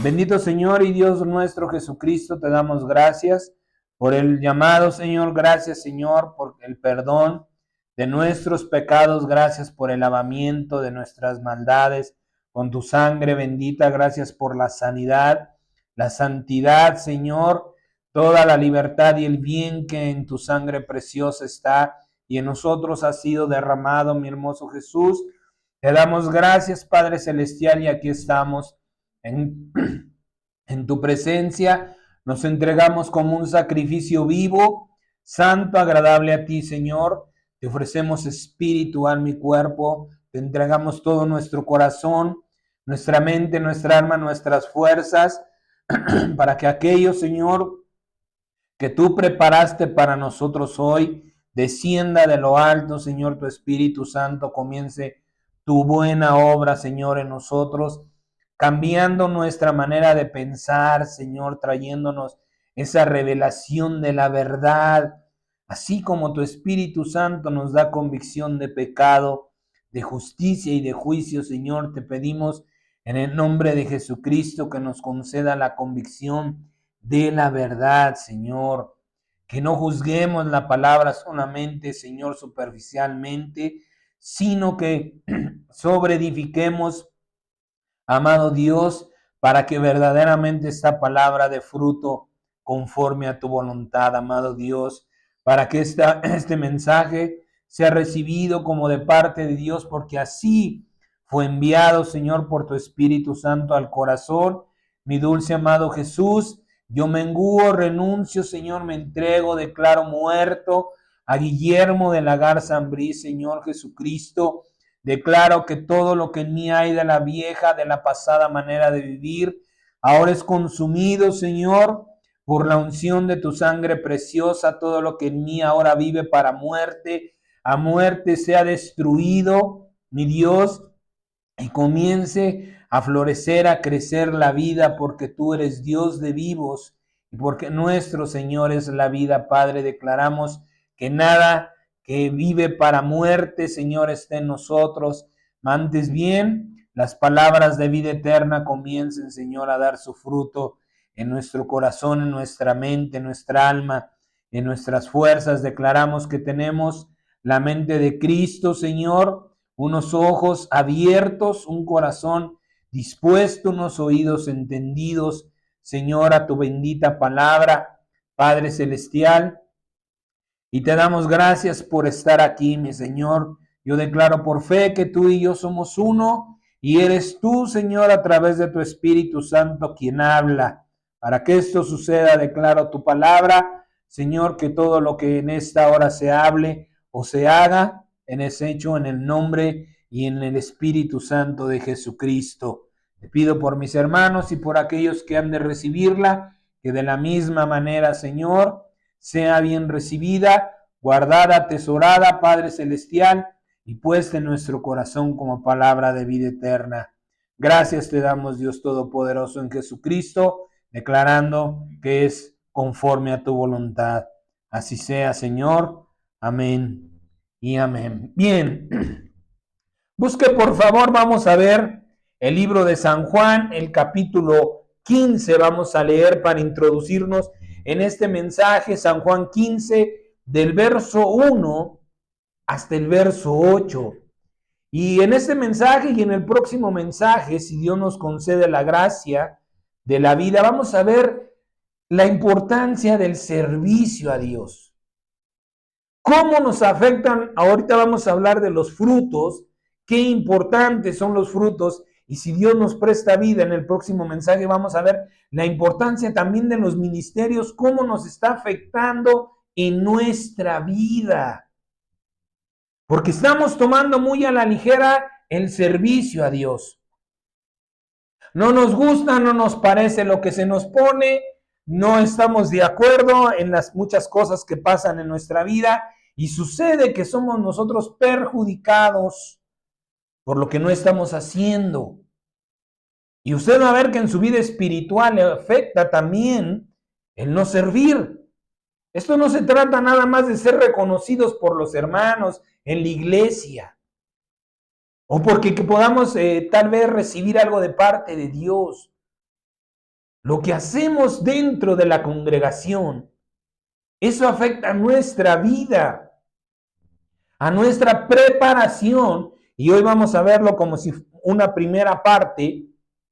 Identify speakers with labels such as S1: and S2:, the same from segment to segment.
S1: Bendito Señor y Dios nuestro Jesucristo, te damos gracias por el llamado, Señor. Gracias, Señor, por el perdón de nuestros pecados. Gracias por el lavamiento de nuestras maldades con tu sangre bendita. Gracias por la sanidad, la santidad, Señor, toda la libertad y el bien que en tu sangre preciosa está y en nosotros ha sido derramado, mi hermoso Jesús. Te damos gracias, Padre Celestial, y aquí estamos en, en tu presencia. Nos entregamos como un sacrificio vivo, santo, agradable a ti, Señor. Te ofrecemos espíritu, alma y cuerpo. Te entregamos todo nuestro corazón, nuestra mente, nuestra alma, nuestras fuerzas, para que aquello, Señor, que tú preparaste para nosotros hoy, descienda de lo alto, Señor, tu Espíritu Santo, comience tu buena obra, Señor, en nosotros, cambiando nuestra manera de pensar, Señor, trayéndonos esa revelación de la verdad, así como tu Espíritu Santo nos da convicción de pecado, de justicia y de juicio, Señor, te pedimos en el nombre de Jesucristo que nos conceda la convicción de la verdad, Señor. Que no juzguemos la palabra solamente, Señor, superficialmente, sino que sobreedifiquemos, amado Dios, para que verdaderamente esta palabra dé fruto conforme a tu voluntad, amado Dios, para que este mensaje sea recibido como de parte de Dios, porque así fue enviado, Señor, por tu Espíritu Santo al corazón. Mi dulce amado Jesús, yo menguo, renuncio, Señor, me entrego, declaro muerto a Guillermo de la Garza Ambrí, Señor Jesucristo. Declaro que todo lo que en mí hay de la vieja, de la pasada manera de vivir, ahora es consumido, Señor, por la unción de tu sangre preciosa. Todo lo que en mí ahora vive para muerte, a muerte sea destruido, mi Dios, y comience a florecer, a crecer la vida, porque tú eres Dios de vivos y porque nuestro Señor es la vida. Padre, declaramos que nada que vive para muerte, Señor, esté en nosotros. Antes bien, las palabras de vida eterna comiencen, Señor, a dar su fruto en nuestro corazón, en nuestra mente, en nuestra alma, en nuestras fuerzas. Declaramos que tenemos la mente de Cristo, Señor, unos ojos abiertos, un corazón dispuesto, unos oídos entendidos, Señor, a tu bendita palabra, Padre Celestial. Y te damos gracias por estar aquí, mi Señor. Yo declaro por fe que tú y yo somos uno y eres tú, Señor, a través de tu Espíritu Santo quien habla. Para que esto suceda, declaro tu palabra, Señor, que todo lo que en esta hora se hable o se haga, es hecho en el nombre y en el Espíritu Santo de Jesucristo. Te pido por mis hermanos y por aquellos que han de recibirla, que de la misma manera, Señor, sea bien recibida, guardada, atesorada, Padre Celestial, y puesta en nuestro corazón como palabra de vida eterna. Gracias te damos, Dios Todopoderoso, en Jesucristo, declarando que es conforme a tu voluntad. Así sea, Señor. Amén y amén. Bien, busque por favor, vamos a ver el libro de San Juan, el capítulo 15, vamos a leer para introducirnos en este mensaje, San Juan 15, del verso 1 hasta el verso 8. Y en este mensaje y en el próximo mensaje, si Dios nos concede la gracia de la vida, vamos a ver la importancia del servicio a Dios. ¿Cómo nos afectan? Ahorita vamos a hablar de los frutos, qué importantes son los frutos, y si Dios nos presta vida, en el próximo mensaje vamos a ver la importancia también de los ministerios, cómo nos está afectando en nuestra vida. Porque estamos tomando muy a la ligera el servicio a Dios. No nos gusta, no nos parece lo que se nos pone, no estamos de acuerdo en las muchas cosas que pasan en nuestra vida y sucede que somos nosotros perjudicados por lo que no estamos haciendo. Y usted va a ver que en su vida espiritual le afecta también el no servir. Esto no se trata nada más de ser reconocidos por los hermanos en la iglesia o porque podamos tal vez recibir algo de parte de Dios. lo que hacemos dentro de la congregación, eso afecta a nuestra vida, a nuestra preparación. Y hoy vamos a verlo como si una primera parte,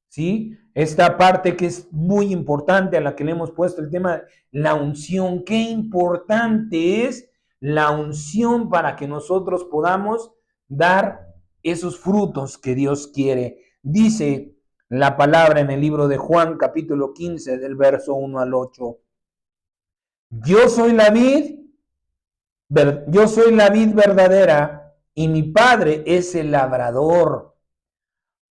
S1: ¿sí? Esta parte que es muy importante, a la que le hemos puesto el tema de la unción. Qué importante es la unción para que nosotros podamos dar esos frutos que Dios quiere. Dice la palabra en el libro de Juan, capítulo 15, del verso 1 al 8. Yo soy la vid verdadera y mi Padre es el labrador.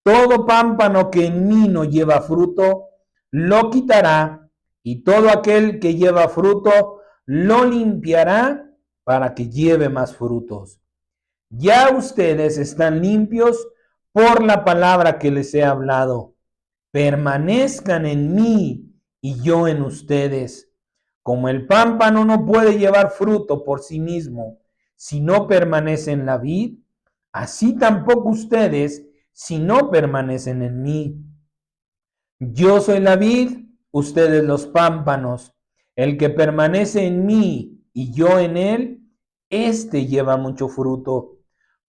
S1: Todo pámpano que en mí no lleva fruto, lo quitará, y todo aquel que lleva fruto, lo limpiará para que lleve más frutos. Ya ustedes están limpios por la palabra que les he hablado. Permanezcan en mí y yo en ustedes. Como el pámpano no puede llevar fruto por sí mismo si no permanece en la vid, así tampoco ustedes si no permanecen en mí. Yo soy la vid, ustedes los pámpanos. El que permanece en mí y yo en él, éste lleva mucho fruto,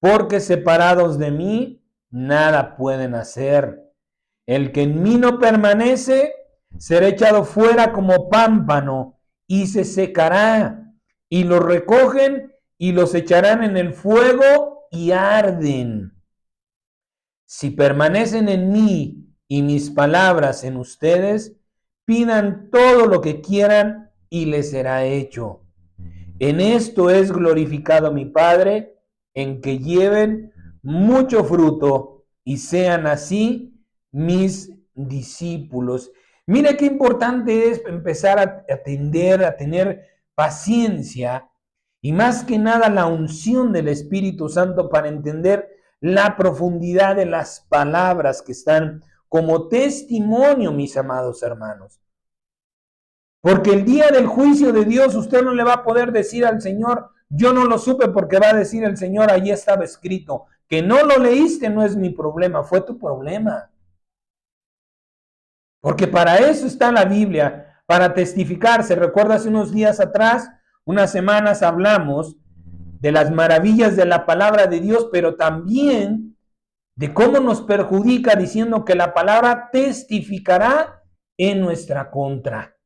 S1: porque separados de mí, nada pueden hacer. El que en mí no permanece, será echado fuera como pámpano y se secará, y los recogen y los echarán en el fuego y arden. Si permanecen en mí y mis palabras en ustedes, pidan todo lo que quieran y les será hecho. En esto es glorificado mi Padre, en que lleven mucho fruto y sean así mis discípulos. Mira qué importante es empezar a atender, a tener paciencia y más que nada la unción del Espíritu Santo para entender la profundidad de las palabras que están como testimonio, mis amados hermanos. Porque el día del juicio de Dios usted no le va a poder decir al Señor, yo no lo supe, porque va a decir el Señor, allí estaba escrito. Que no lo leíste no es mi problema, fue tu problema. Porque para eso está la Biblia, para testificarse. Recuerda, hace unos días atrás, unas semanas, hablamos de las maravillas de la palabra de Dios, pero también de cómo nos perjudica, diciendo que la palabra testificará en nuestra contra.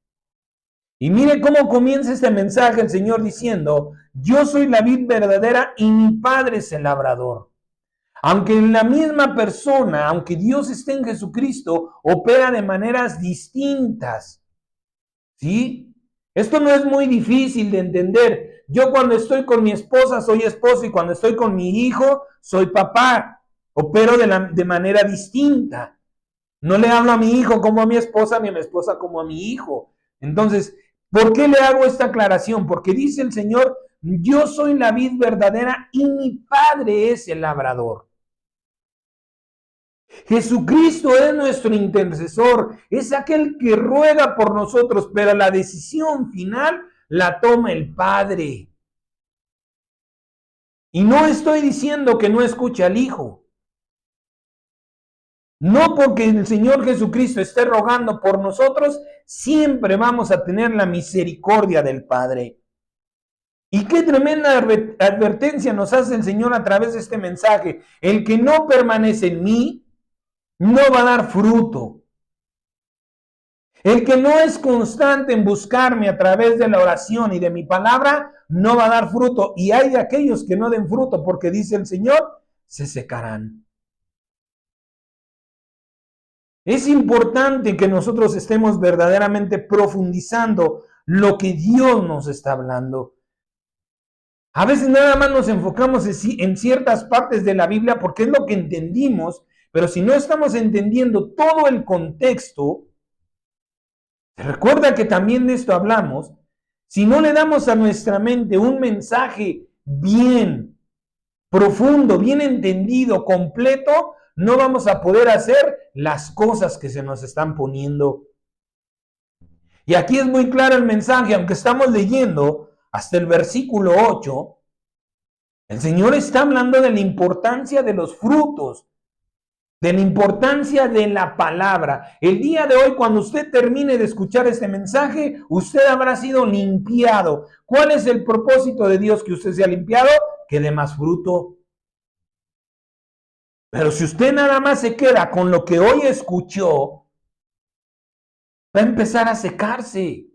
S1: Y mire cómo comienza este mensaje el Señor diciendo, yo soy la vid verdadera y mi Padre es el labrador. Aunque en la misma persona, aunque Dios esté en Jesucristo, opera de maneras distintas. ¿Sí? Esto no es muy difícil de entender. Yo cuando estoy con mi esposa soy esposo y cuando estoy con mi hijo soy papá. Opero de manera distinta. No le hablo a mi hijo como a mi esposa, ni a mi esposa como a mi hijo. Entonces, ¿por qué le hago esta aclaración? Porque dice el Señor, yo soy la vid verdadera y mi Padre es el labrador. Jesucristo es nuestro intercesor, es aquel que ruega por nosotros, pero la decisión final la toma el Padre. Y no estoy diciendo que no escuche al Hijo. No porque el Señor Jesucristo esté rogando por nosotros, siempre vamos a tener la misericordia del Padre. Y qué tremenda advertencia nos hace el Señor a través de este mensaje. El que no permanece en mí, no va a dar fruto. El que no es constante en buscarme a través de la oración y de mi palabra, no va a dar fruto. Y hay de aquellos que no den fruto, porque dice el Señor, se secarán. Es importante que nosotros estemos verdaderamente profundizando lo que Dios nos está hablando. A veces nada más nos enfocamos en ciertas partes de la Biblia porque es lo que entendimos, pero si no estamos entendiendo todo el contexto, recuerda que también de esto hablamos, si no le damos a nuestra mente un mensaje bien profundo, bien entendido, completo, no vamos a poder hacer las cosas que se nos están poniendo. Y aquí es muy claro el mensaje, aunque estamos leyendo hasta el versículo 8, el Señor está hablando de la importancia de los frutos. de la importancia de la palabra. El día de hoy, cuando usted termine de escuchar este mensaje, usted habrá sido limpiado. ¿Cuál es el propósito de Dios que usted sea limpiado? Que dé más fruto. Pero si usted nada más se queda con lo que hoy escuchó, va a empezar a secarse.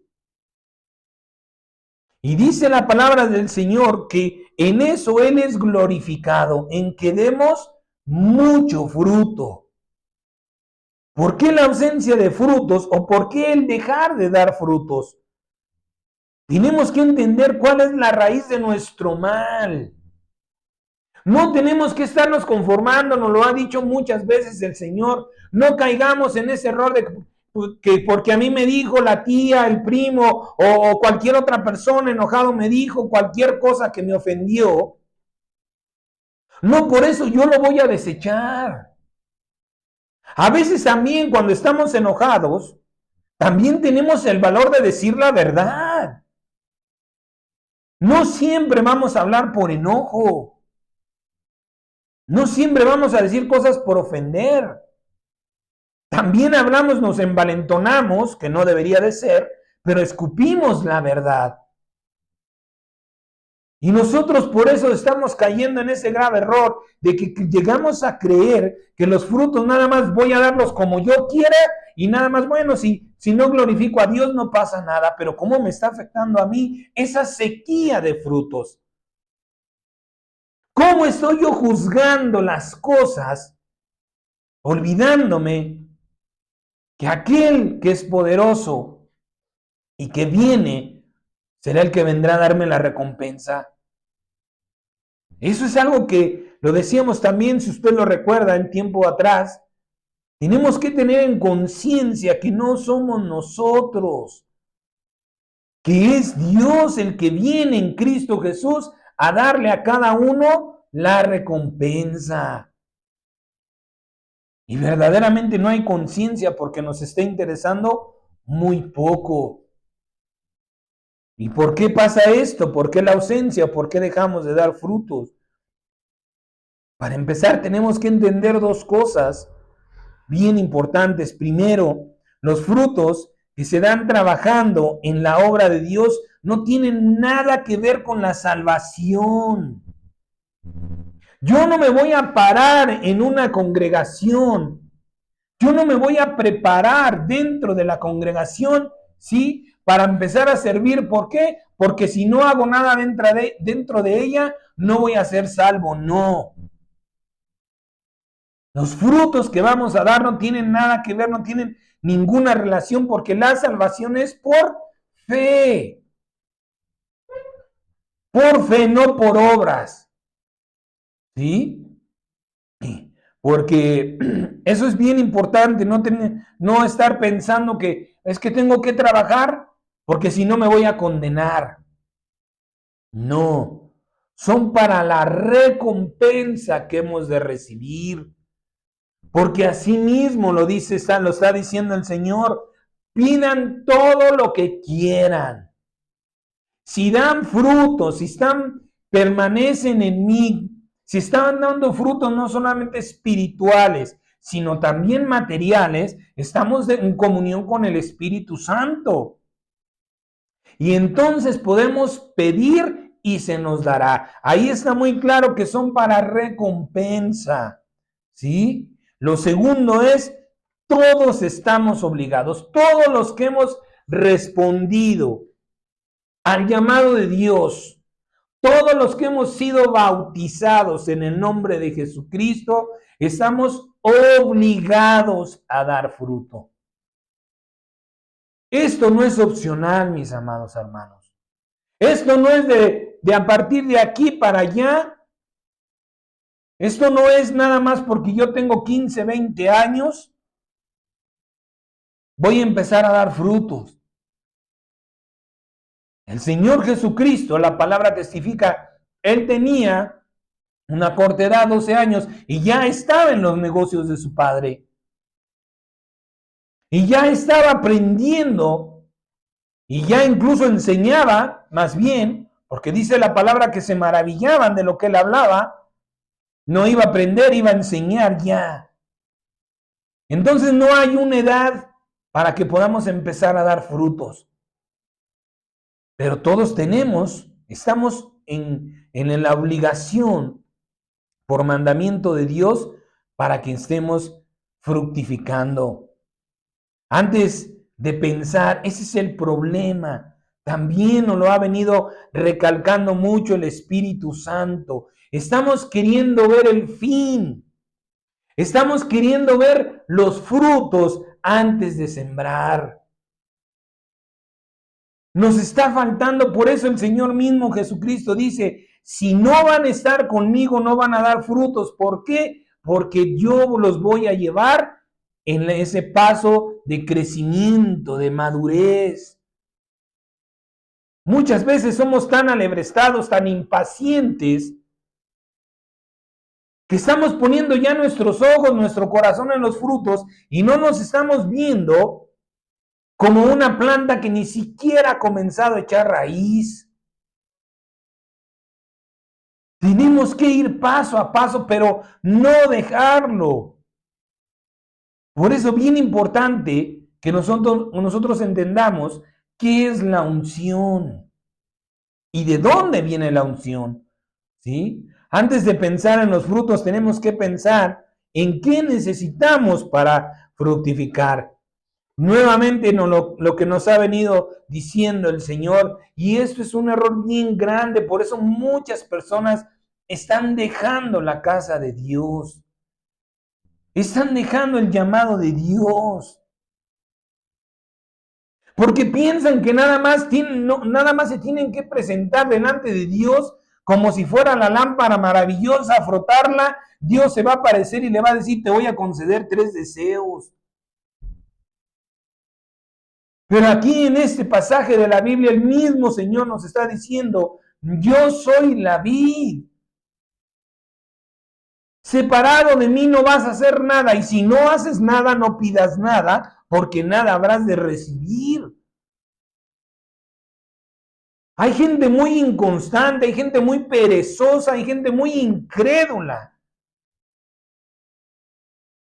S1: Y dice la palabra del Señor que en eso Él es glorificado, en que demos mucho fruto. ¿Por qué la ausencia de frutos o por qué el dejar de dar frutos? Tenemos que entender cuál es la raíz de nuestro mal. No tenemos que estarnos conformando, nos lo ha dicho muchas veces el Señor. No caigamos en ese error de que porque a mí me dijo la tía, el primo o cualquier otra persona enojado me dijo cualquier cosa que me ofendió. No por eso yo lo voy a desechar. A veces también cuando estamos enojados, también tenemos el valor de decir la verdad. No siempre vamos a hablar por enojo. No siempre vamos a decir cosas por ofender. También hablamos, nos envalentonamos, que no debería de ser, pero escupimos la verdad. Y nosotros por eso estamos cayendo en ese grave error de que llegamos a creer que los frutos nada más voy a darlos como yo quiera y nada más, bueno, si no glorifico a Dios no pasa nada, pero ¿cómo me está afectando a mí esa sequía de frutos? ¿Cómo estoy yo juzgando las cosas, olvidándome que aquel que es poderoso y que viene será el que vendrá a darme la recompensa? Eso es algo que lo decíamos también, si usted lo recuerda, en tiempo atrás. Tenemos que tener en conciencia que no somos nosotros, que es Dios el que viene en Cristo Jesús a darle a cada uno la recompensa. Y verdaderamente no hay conciencia porque nos está interesando muy poco. ¿Y por qué pasa esto? ¿Por qué la ausencia? ¿Por qué dejamos de dar frutos? Para empezar, tenemos que entender dos cosas bien importantes. Primero, los frutos que se dan trabajando en la obra de Dios no tienen nada que ver con la salvación. Yo no me voy a parar en una congregación. Yo no me voy a preparar dentro de la congregación, ¿sí? Para empezar a servir. ¿Por qué? Porque si no hago nada dentro de ella, no voy a ser salvo. No. Los frutos que vamos a dar no tienen nada que ver, no tienen ninguna relación, porque la salvación es por fe. Por fe, no por obras. ¿Sí? Porque eso es bien importante, no estar pensando que es que tengo que trabajar porque si no me voy a condenar. No, son para la recompensa que hemos de recibir. Porque así mismo lo está diciendo el Señor, pidan todo lo que quieran. Si dan frutos, permanecen en mí, si están dando frutos no solamente espirituales, sino también materiales, estamos en comunión con el Espíritu Santo. Y entonces podemos pedir y se nos dará. Ahí está muy claro que son para recompensa. ¿Sí? Lo segundo es, todos estamos obligados, todos los que hemos respondido al llamado de Dios, todos los que hemos sido bautizados en el nombre de Jesucristo, estamos obligados a dar fruto. Esto no es opcional, mis amados hermanos. Esto no es de a partir de aquí para allá. Esto no es nada más porque yo tengo 15, 20 años. Voy a empezar a dar frutos. El Señor Jesucristo, la palabra testifica, Él tenía una corta edad, 12 años, y ya estaba en los negocios de su padre. Y ya estaba aprendiendo, y ya incluso enseñaba, más bien, porque dice la palabra que se maravillaban de lo que Él hablaba. No iba a aprender, iba a enseñar ya. Entonces no hay una edad para que podamos empezar a dar frutos. Pero todos estamos en la obligación por mandamiento de Dios para que estemos fructificando. Antes de pensar, ese es el problema. También nos lo ha venido recalcando mucho el Espíritu Santo. Estamos queriendo ver el fin. Estamos queriendo ver los frutos antes de sembrar. Nos está faltando, por eso el Señor mismo Jesucristo dice, si no van a estar conmigo, no van a dar frutos. ¿Por qué? Porque yo los voy a llevar en ese paso de crecimiento, de madurez. Muchas veces somos tan alebrestados, tan impacientes, que estamos poniendo ya nuestros ojos, nuestro corazón en los frutos y no nos estamos viendo como una planta que ni siquiera ha comenzado a echar raíz. Tenemos que ir paso a paso, pero no dejarlo. Por eso, bien importante que nosotros entendamos qué es la unción y de dónde viene la unción. ¿Sí? Antes de pensar en los frutos, tenemos que pensar en qué necesitamos para fructificar. Nuevamente lo que nos ha venido diciendo el Señor, y esto es un error bien grande, por eso muchas personas están dejando la casa de Dios, están dejando el llamado de Dios, porque piensan que nada más se tienen que presentar delante de Dios como si fuera la lámpara maravillosa, frotarla, Dios se va a aparecer y le va a decir, te voy a conceder 3 deseos. Pero aquí en este pasaje de la Biblia, el mismo Señor nos está diciendo, yo soy la vid. Separado de mí no vas a hacer nada, y si no haces nada, no pidas nada, porque nada habrás de recibir. Hay gente muy inconstante, hay gente muy perezosa, hay gente muy incrédula.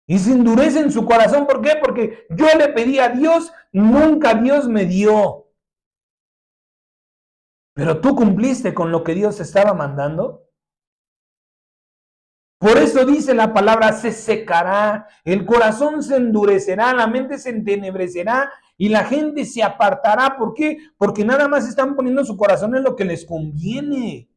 S1: Y se endurece en su corazón, ¿por qué? Porque yo le pedí a Dios y nunca Dios me dio. Pero tú cumpliste con lo que Dios estaba mandando. Por eso dice la palabra, se secará, el corazón se endurecerá, la mente se entenebrecerá y la gente se apartará. ¿Por qué? Porque nada más están poniendo su corazón en lo que les conviene.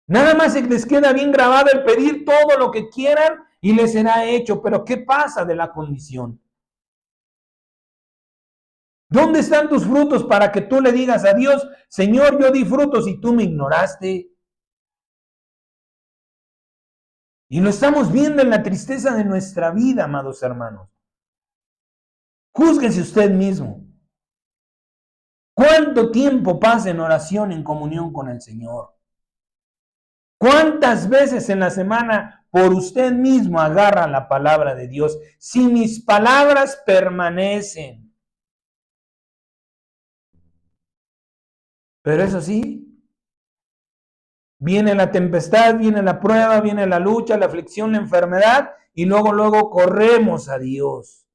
S1: Nada más les queda bien grabado el pedir todo lo que quieran y les será hecho. Pero ¿qué pasa de la condición? ¿Dónde están tus frutos para que tú le digas a Dios, Señor, yo di frutos y tú me ignoraste? Y lo estamos viendo en la tristeza de nuestra vida, amados hermanos. Júzguese usted mismo. ¿Cuánto tiempo pasa en oración, en comunión con el Señor? ¿Cuántas veces en la semana por usted mismo agarra la palabra de Dios? Si mis palabras permanecen. Pero eso sí, viene la tempestad, viene la prueba, viene la lucha, la aflicción, la enfermedad y luego corremos a Dios.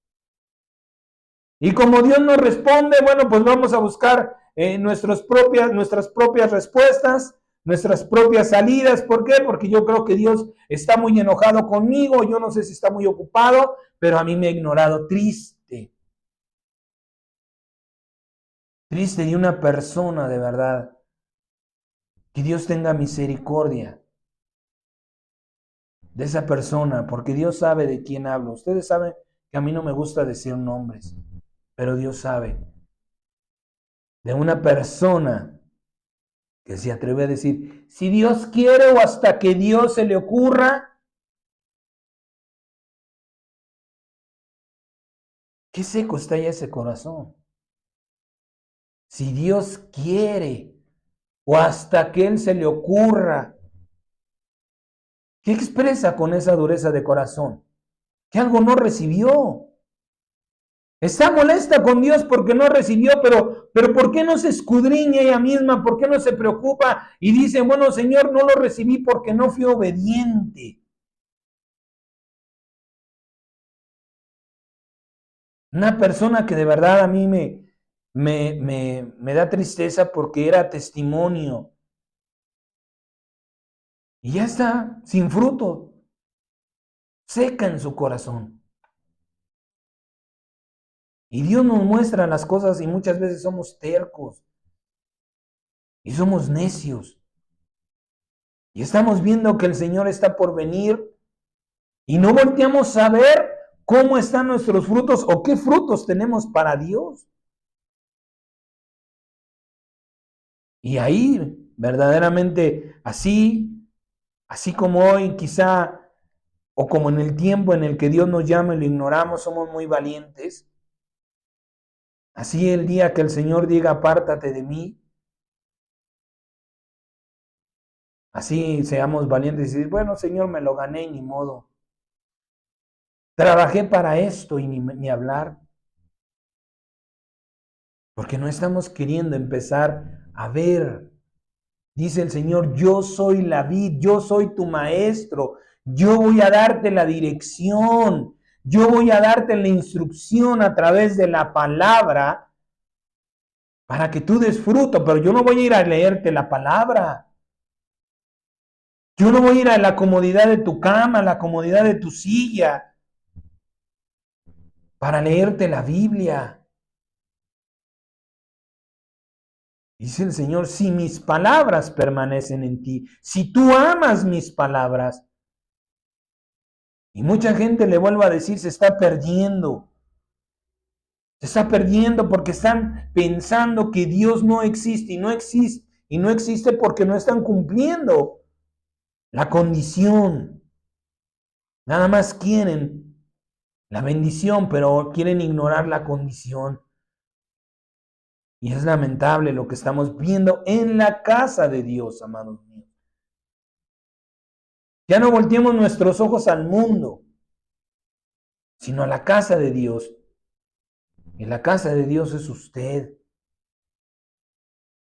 S1: Y como Dios nos responde, bueno, pues vamos a buscar nuestras propias respuestas, nuestras propias salidas. ¿Por qué? Porque yo creo que Dios está muy enojado conmigo, yo no sé si está muy ocupado, pero a mí me ha ignorado. Triste. Triste de una persona de verdad. Que Dios tenga misericordia de esa persona, porque Dios sabe de quién hablo. Ustedes saben que a mí no me gusta decir nombres, pero Dios sabe de una persona que se atreve a decir, si Dios quiere o hasta que Dios se le ocurra. Qué seco está ya ese corazón. Si Dios quiere o hasta que Él se le ocurra. ¿Qué expresa con esa dureza de corazón? Que algo no recibió. Está molesta con Dios porque no recibió, pero ¿por qué no se escudriña ella misma? ¿Por qué no se preocupa y dice, bueno, Señor, no lo recibí porque no fui obediente? Una persona que de verdad a mí me da tristeza porque era testimonio. Y ya está, sin fruto, seca en su corazón. Y Dios nos muestra las cosas y muchas veces somos tercos y somos necios. Y estamos viendo que el Señor está por venir y no volteamos a ver cómo están nuestros frutos o qué frutos tenemos para Dios. Y ahí, verdaderamente, así como hoy quizá, o como en el tiempo en el que Dios nos llama y lo ignoramos, somos muy valientes. Así el día que el Señor diga, apártate de mí, así seamos valientes y decir, bueno, Señor, me lo gané y ni modo. Trabajé para esto y ni hablar. Porque no estamos queriendo empezar a ver. Dice el Señor, yo soy la vid, yo soy tu maestro, yo voy a darte la dirección, yo voy a darte la instrucción a través de la palabra para que tú des fruto, pero yo no voy a ir a leerte la palabra. Yo no voy a ir a la comodidad de tu cama, a la comodidad de tu silla, para leerte la Biblia. Dice el Señor, si mis palabras permanecen en ti, si tú amas mis palabras. Y mucha gente, le vuelvo a decir, se está perdiendo. Se está perdiendo porque están pensando que Dios no existe y no existe. Y no existe porque no están cumpliendo la condición. Nada más quieren la bendición, pero quieren ignorar la condición. Y es lamentable lo que estamos viendo en la casa de Dios, amados míos. Ya no volteemos nuestros ojos al mundo, sino a la casa de Dios. Y la casa de Dios es usted.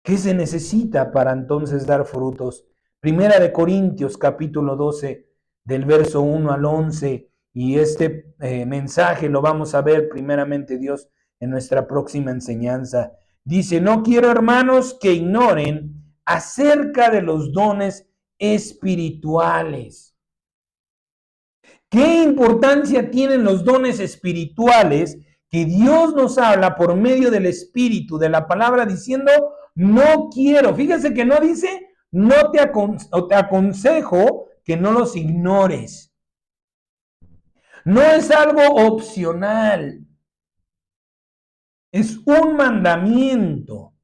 S1: ¿Qué se necesita para entonces dar frutos? Primera de Corintios, capítulo 12, del verso 1 al 11. Y este mensaje lo vamos a ver primeramente Dios en nuestra próxima enseñanza. Dice, no quiero, hermanos, que ignoren acerca de los dones espirituales. ¿Qué importancia tienen los dones espirituales que Dios nos habla por medio del Espíritu, de la palabra, diciendo, no quiero? Fíjese que no dice, no te aconsejo que no los ignores. No es algo opcional. Es un mandamiento.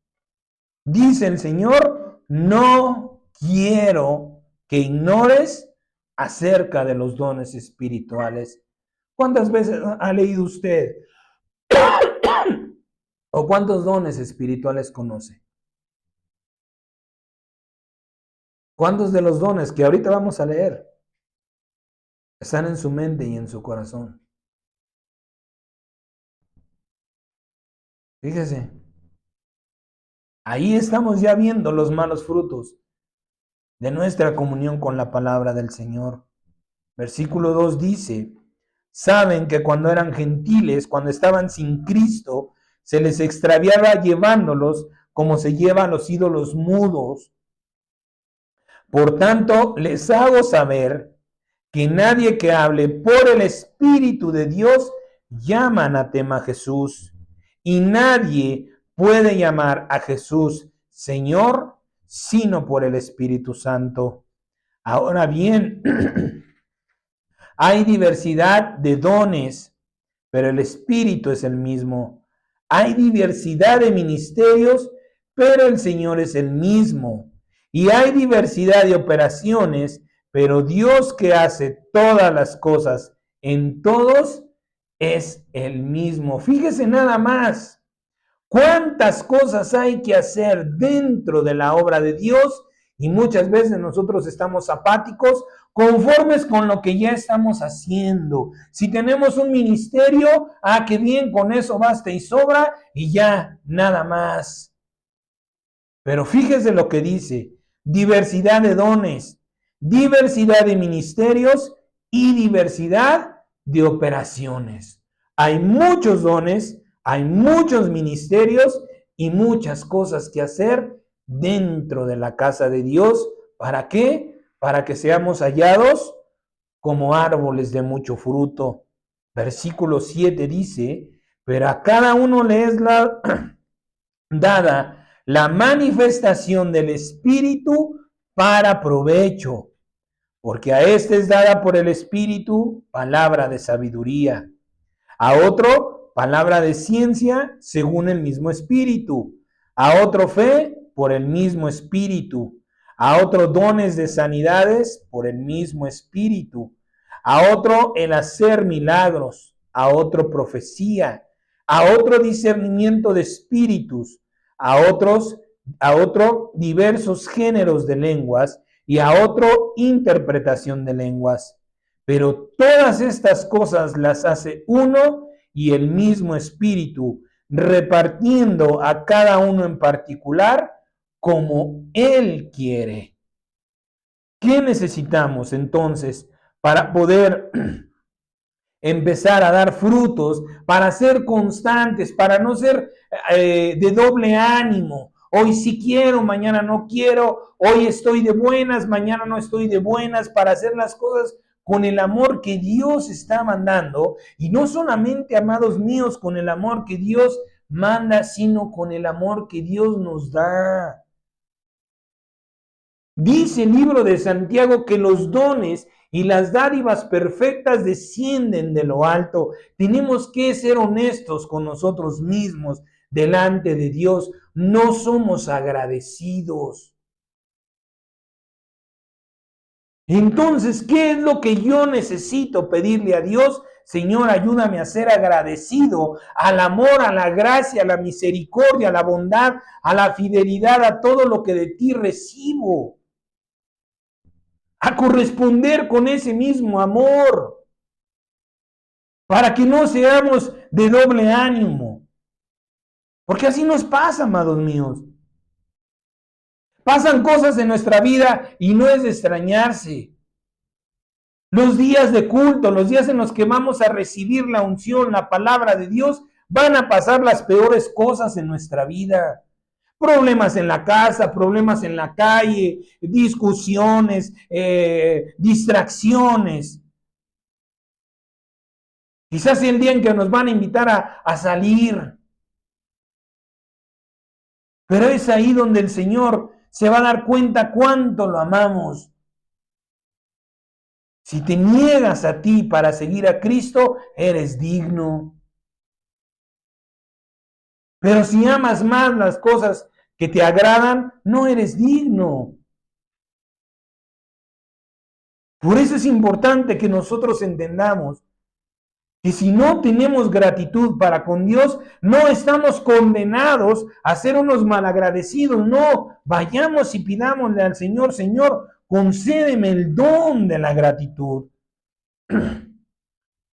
S1: Dice el Señor, no quiero que ignores acerca de los dones espirituales. ¿Cuántas veces ha leído usted? ¿O cuántos dones espirituales conoce? ¿Cuántos de los dones que ahorita vamos a leer están en su mente y en su corazón? Fíjese, ahí estamos ya viendo los malos frutos de nuestra comunión con la palabra del Señor. Versículo 2 dice, saben que cuando eran gentiles, cuando estaban sin Cristo, se les extraviaba llevándolos como se lleva a los ídolos mudos. Por tanto, les hago saber que nadie que hable por el Espíritu de Dios llama anatema a Jesús. Y nadie puede llamar a Jesús Señor sino por el Espíritu Santo. Ahora bien, hay diversidad de dones, pero el Espíritu es el mismo. Hay diversidad de ministerios, pero el Señor es el mismo. Y hay diversidad de operaciones, pero Dios que hace todas las cosas en todos es el mismo. Fíjese nada más cuántas cosas hay que hacer dentro de la obra de Dios y muchas veces nosotros estamos apáticos, conformes con lo que ya estamos haciendo. Si tenemos un ministerio, qué bien, con eso basta y sobra y ya, nada más. Pero fíjese lo que dice, diversidad de dones, diversidad de ministerios y diversidad de operaciones. Hay muchos dones, hay muchos ministerios y muchas cosas que hacer dentro de la casa de Dios. ¿Para qué? Para que seamos hallados como árboles de mucho fruto. Versículo 7 dice, pero a cada uno le es dada la manifestación del Espíritu para provecho, porque a este es dada por el Espíritu palabra de sabiduría, a otro palabra de ciencia según el mismo Espíritu, a otro fe por el mismo Espíritu, a otro dones de sanidades por el mismo Espíritu, a otro el hacer milagros, a otro profecía, a otro discernimiento de espíritus, a otro diversos géneros de lenguas y a otro interpretación de lenguas. Pero todas estas cosas las hace uno y el mismo Espíritu, repartiendo a cada uno en particular como Él quiere. ¿Qué necesitamos entonces para poder empezar a dar frutos, para ser constantes, para no ser de doble ánimo? Hoy sí quiero, mañana no quiero, hoy estoy de buenas, mañana no estoy de buenas, para hacer las cosas con el amor que Dios está mandando, y no solamente, amados míos, con el amor que Dios manda, sino con el amor que Dios nos da. Dice el libro de Santiago que los dones y las dádivas perfectas descienden de lo alto. Tenemos que ser honestos con nosotros mismos delante de Dios. No somos agradecidos. Entonces, ¿qué es lo que yo necesito pedirle a Dios? Señor, ayúdame a ser agradecido al amor, a la gracia, a la misericordia, a la bondad, a la fidelidad, a todo lo que de ti recibo. A corresponder con ese mismo amor, para que no seamos de doble ánimo. Porque así nos pasa, amados míos. Pasan cosas en nuestra vida y no es de extrañarse. Los días de culto, los días en los que vamos a recibir la unción, la palabra de Dios, van a pasar las peores cosas en nuestra vida. Problemas en la casa, problemas en la calle, discusiones, distracciones. Quizás el día en que nos van a invitar a salir. Pero es ahí donde el Señor se va a dar cuenta cuánto lo amamos. Si te niegas a ti para seguir a Cristo, eres digno. Pero si amas más las cosas que te agradan, no eres digno. Por eso es importante que nosotros entendamos que si no tenemos gratitud para con Dios, no estamos condenados a ser unos malagradecidos. No, vayamos y pidámosle al Señor, Señor, concédeme el don de la gratitud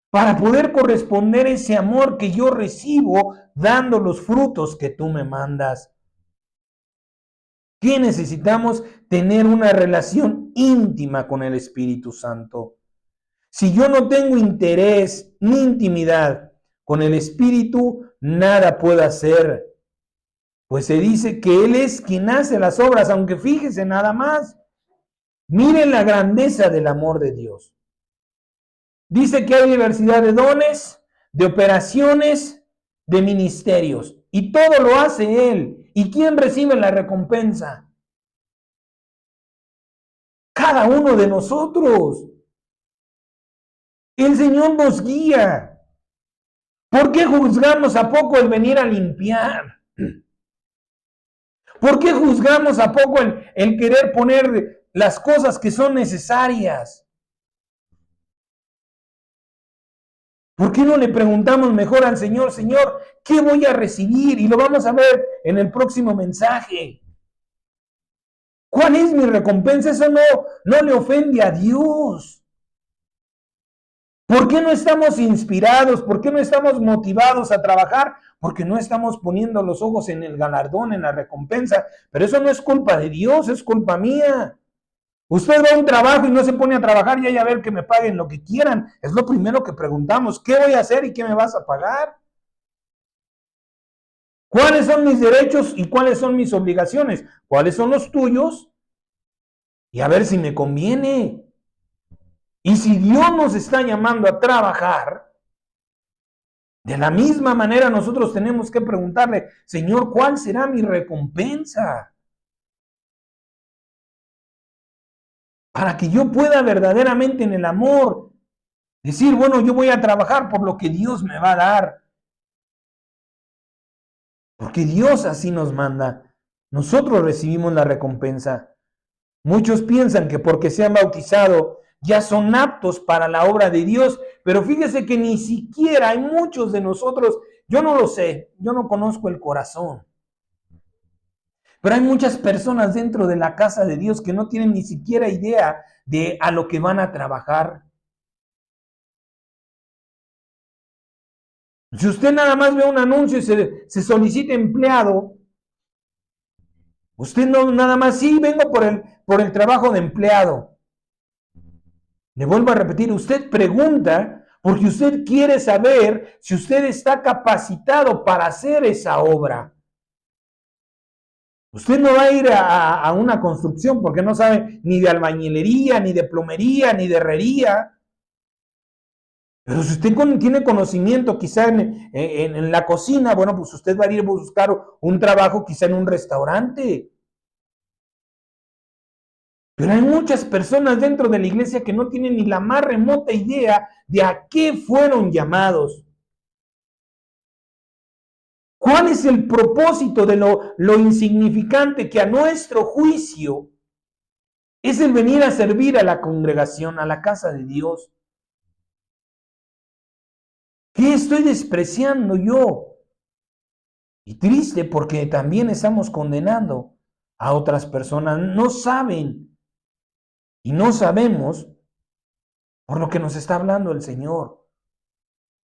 S1: para poder corresponder ese amor que yo recibo dando los frutos que tú me mandas. ¿Qué necesitamos? Tener una relación íntima con el Espíritu Santo. Si yo no tengo interés ni intimidad con el Espíritu, nada puedo hacer. Pues se dice que Él es quien hace las obras, aunque fíjese nada más. Miren la grandeza del amor de Dios. Dice que hay diversidad de dones, de operaciones, de ministerios. Y todo lo hace Él. ¿Y quién recibe la recompensa? Cada uno de nosotros. El Señor nos guía. ¿Por qué juzgamos a poco el venir a limpiar? ¿Por qué juzgamos a poco el querer poner las cosas que son necesarias? ¿Por qué no le preguntamos mejor al Señor, Señor, ¿qué voy a recibir? Y lo vamos a ver en el próximo mensaje. ¿Cuál es mi recompensa? Eso no le ofende a Dios. ¿Por qué no estamos inspirados? ¿Por qué no estamos motivados a trabajar? Porque no estamos poniendo los ojos en el galardón, en la recompensa. Pero eso no es culpa de Dios, es culpa mía. Usted va a un trabajo y no se pone a trabajar y a ver que me paguen lo que quieran. Es lo primero que preguntamos. ¿Qué voy a hacer y qué me vas a pagar? ¿Cuáles son mis derechos y cuáles son mis obligaciones? ¿Cuáles son los tuyos? Y a ver si me conviene. Y si Dios nos está llamando a trabajar, de la misma manera nosotros tenemos que preguntarle, Señor, ¿cuál será mi recompensa? Para que yo pueda verdaderamente en el amor decir, bueno, yo voy a trabajar por lo que Dios me va a dar. Porque Dios así nos manda. Nosotros recibimos la recompensa. Muchos piensan que porque se han bautizado ya son aptos para la obra de Dios, pero fíjese que ni siquiera hay muchos de nosotros, yo no lo sé, yo no conozco el corazón, pero hay muchas personas dentro de la casa de Dios que no tienen ni siquiera idea de a lo que van a trabajar. Si usted nada más ve un anuncio y se solicita empleado, usted no nada más, sí, vengo por el trabajo de empleado. Le vuelvo a repetir, usted pregunta porque usted quiere saber si usted está capacitado para hacer esa obra. Usted no va a ir a una construcción porque no sabe ni de albañilería, ni de plomería, ni de herrería. Pero si usted tiene conocimiento quizá en la cocina, bueno, pues usted va a ir a buscar un trabajo quizá en un restaurante. Pero hay muchas personas dentro de la iglesia que no tienen ni la más remota idea de a qué fueron llamados. ¿Cuál es el propósito de lo insignificante que a nuestro juicio es el venir a servir a la congregación, a la casa de Dios? ¿Qué estoy despreciando yo? Y triste porque también estamos condenando a otras personas. No saben y no sabemos por lo que nos está hablando el Señor.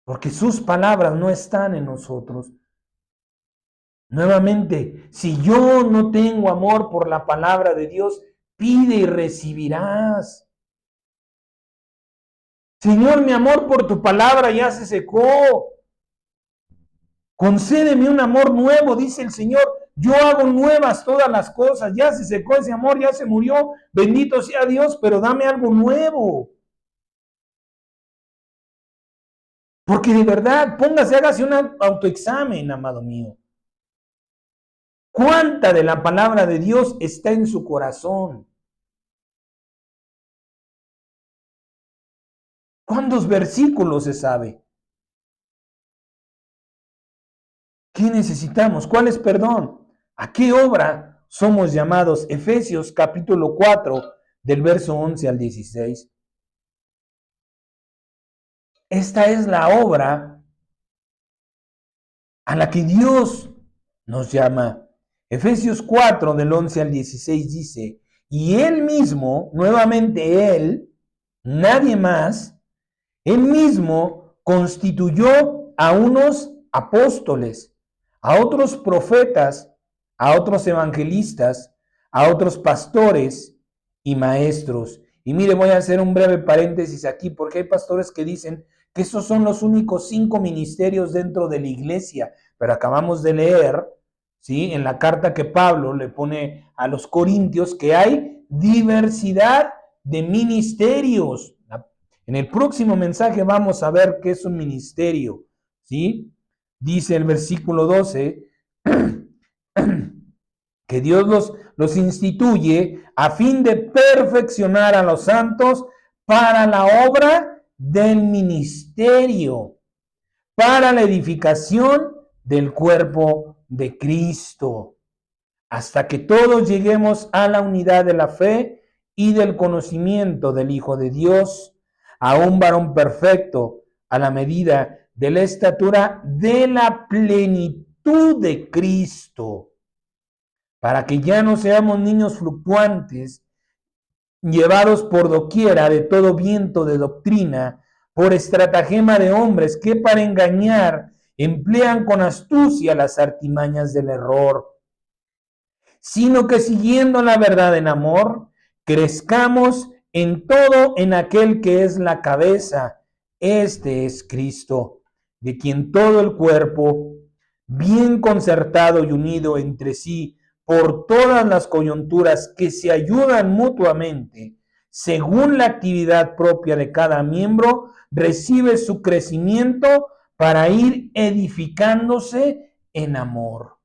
S1: Porque sus palabras no están en nosotros. Nuevamente, si yo no tengo amor por la palabra de Dios, pide y recibirás. Señor, mi amor por tu palabra ya se secó. Concédeme un amor nuevo, dice el Señor. Yo hago nuevas todas las cosas. Ya se secó ese amor, ya se murió. Bendito sea Dios, pero dame algo nuevo. Porque de verdad, póngase, hágase un autoexamen, amado mío. ¿Cuánta de la palabra de Dios está en su corazón? ¿Cuántos versículos se sabe? ¿Qué necesitamos? ¿Cuál es perdón? ¿A qué obra somos llamados? Efesios capítulo 4, del verso 11 al 16. Esta es la obra a la que Dios nos llama. Efesios 4, del 11 al 16 dice, y Él mismo, nuevamente Él, nadie más, Él mismo constituyó a unos apóstoles, a otros profetas, a otros evangelistas, a otros pastores y maestros. Y mire, voy a hacer un breve paréntesis aquí, porque hay pastores que dicen que esos son los únicos 5 ministerios dentro de la iglesia, pero acabamos de leer, ¿sí?, en la carta que Pablo le pone a los corintios que hay diversidad de ministerios. En el próximo mensaje vamos a ver qué es un ministerio, ¿sí? Dice el versículo 12 que Dios los instituye a fin de perfeccionar a los santos para la obra del ministerio, para la edificación del cuerpo de Cristo, hasta que todos lleguemos a la unidad de la fe y del conocimiento del Hijo de Dios, a un varón perfecto, a la medida de la estatura de la plenitud de Cristo, para que ya no seamos niños fluctuantes, llevados por doquiera de todo viento de doctrina, por estratagema de hombres que para engañar emplean con astucia las artimañas del error, sino que siguiendo la verdad en amor, crezcamos en todo en aquel que es la cabeza. Este es Cristo, de quien todo el cuerpo, bien concertado y unido entre sí por todas las coyunturas que se ayudan mutuamente, según la actividad propia de cada miembro, recibe su crecimiento para ir edificándose en amor.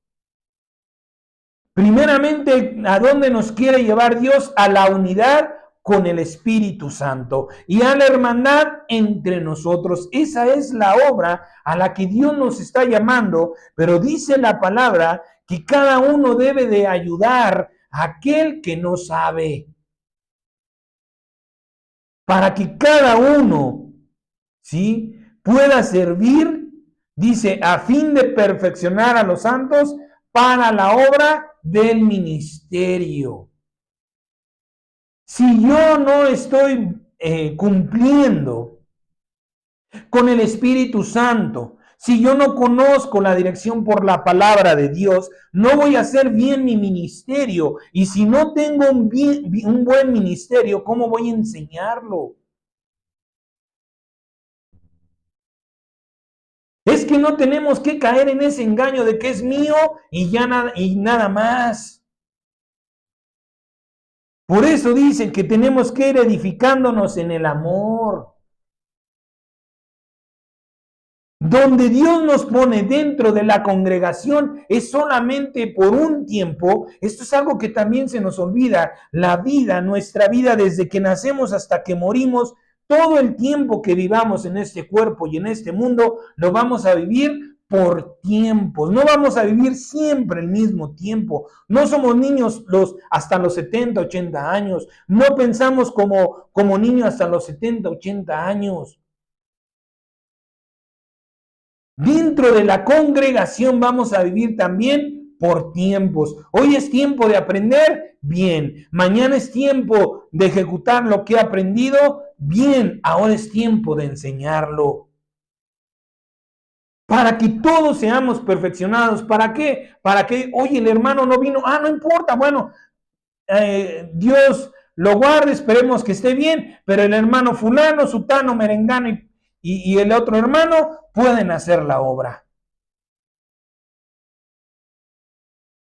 S1: Primeramente, ¿a dónde nos quiere llevar Dios? A la unidad con el Espíritu Santo y a la hermandad entre nosotros. Esa es la obra a la que Dios nos está llamando, pero dice la palabra que cada uno debe de ayudar a aquel que no sabe, para que cada uno, ¿sí?, pueda servir, dice, a fin de perfeccionar a los santos para la obra del ministerio. Si yo no estoy cumpliendo con el Espíritu Santo, si yo no conozco la dirección por la palabra de Dios, no voy a hacer bien mi ministerio. Y si no tengo un buen ministerio, ¿cómo voy a enseñarlo? Es que no tenemos que caer en ese engaño de que es mío y ya nada más. Por eso dicen que tenemos que ir edificándonos en el amor. Donde Dios nos pone dentro de la congregación es solamente por un tiempo. Esto es algo que también se nos olvida. La vida, nuestra vida desde que nacemos hasta que morimos, todo el tiempo que vivamos en este cuerpo y en este mundo, lo vamos a vivir por tiempos. No vamos a vivir siempre el mismo tiempo. No somos niños hasta los 70, 80 años. No pensamos como niños hasta los 70, 80 años. Dentro de la congregación vamos a vivir también por tiempos. Hoy es tiempo de aprender, bien. Mañana es tiempo de ejecutar lo que he aprendido, bien. Ahora es tiempo de enseñarlo. Para que todos seamos perfeccionados. ¿Para qué? Para que, oye, el hermano no vino. No importa, bueno, Dios lo guarde, esperemos que esté bien, pero el hermano fulano, sutano, merengano y el otro hermano pueden hacer la obra.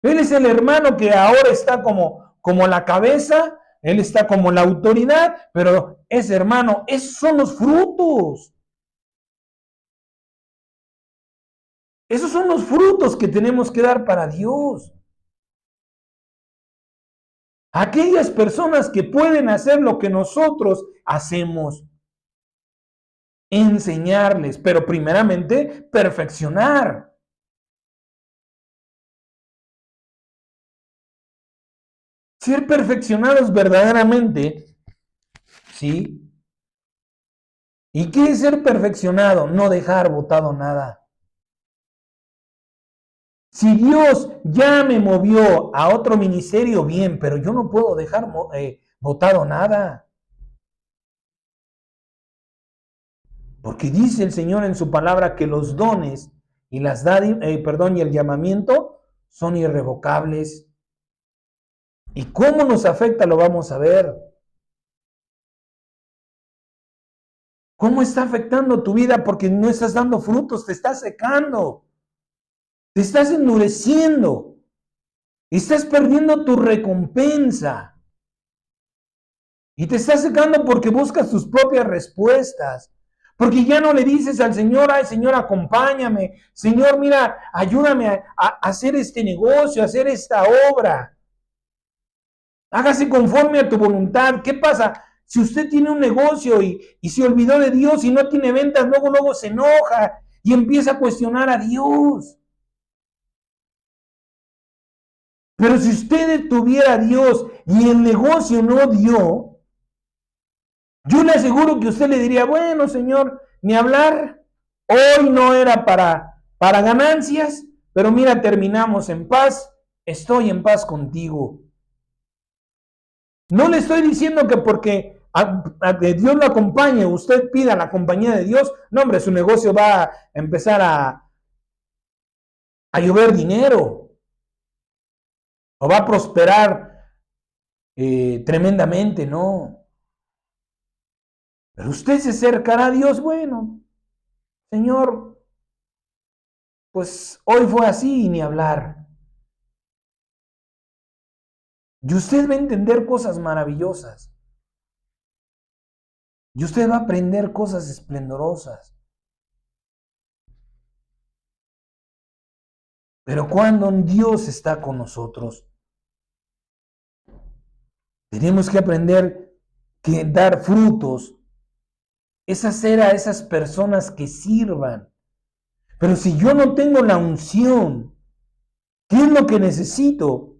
S1: Él es el hermano que ahora está como la cabeza, él está como la autoridad, pero ese hermano, esos son los frutos. Esos son los frutos que tenemos que dar para Dios. Aquellas personas que pueden hacer lo que nosotros hacemos. Enseñarles, pero primeramente perfeccionar. Ser perfeccionados verdaderamente, ¿sí? ¿Y qué es ser perfeccionado? No dejar botado nada. Si Dios ya me movió a otro ministerio, bien, pero yo no puedo dejar botado nada. Porque dice el Señor en su palabra que los dones y las y el llamamiento son irrevocables. ¿Y cómo nos afecta? Lo vamos a ver. ¿Cómo está afectando tu vida? Porque no estás dando frutos, te estás secando, te estás endureciendo, estás perdiendo tu recompensa. Y te estás secando porque buscas tus propias respuestas. Porque ya no le dices al Señor, ay Señor, acompáñame. Señor, mira, ayúdame a hacer este negocio, a hacer esta obra. Hágase conforme a tu voluntad. ¿Qué pasa? Si usted tiene un negocio y se olvidó de Dios y no tiene ventas, luego se enoja y empieza a cuestionar a Dios. Pero si usted tuviera a Dios y el negocio no dio, yo le aseguro que usted le diría, bueno, Señor, ni hablar, hoy no era para ganancias, pero mira, terminamos en paz, estoy en paz contigo. No le estoy diciendo que porque Dios lo acompañe, usted pida la compañía de Dios, no hombre, su negocio va a empezar a llover dinero, o va a prosperar tremendamente, no. Pero usted se acercará a Dios, bueno, Señor, pues hoy fue así y ni hablar. Y usted va a entender cosas maravillosas. Y usted va a aprender cosas esplendorosas. Pero cuando Dios está con nosotros, tenemos que aprender que dar frutos es hacer a esas personas que sirvan. Pero si yo no tengo la unción, ¿qué es lo que necesito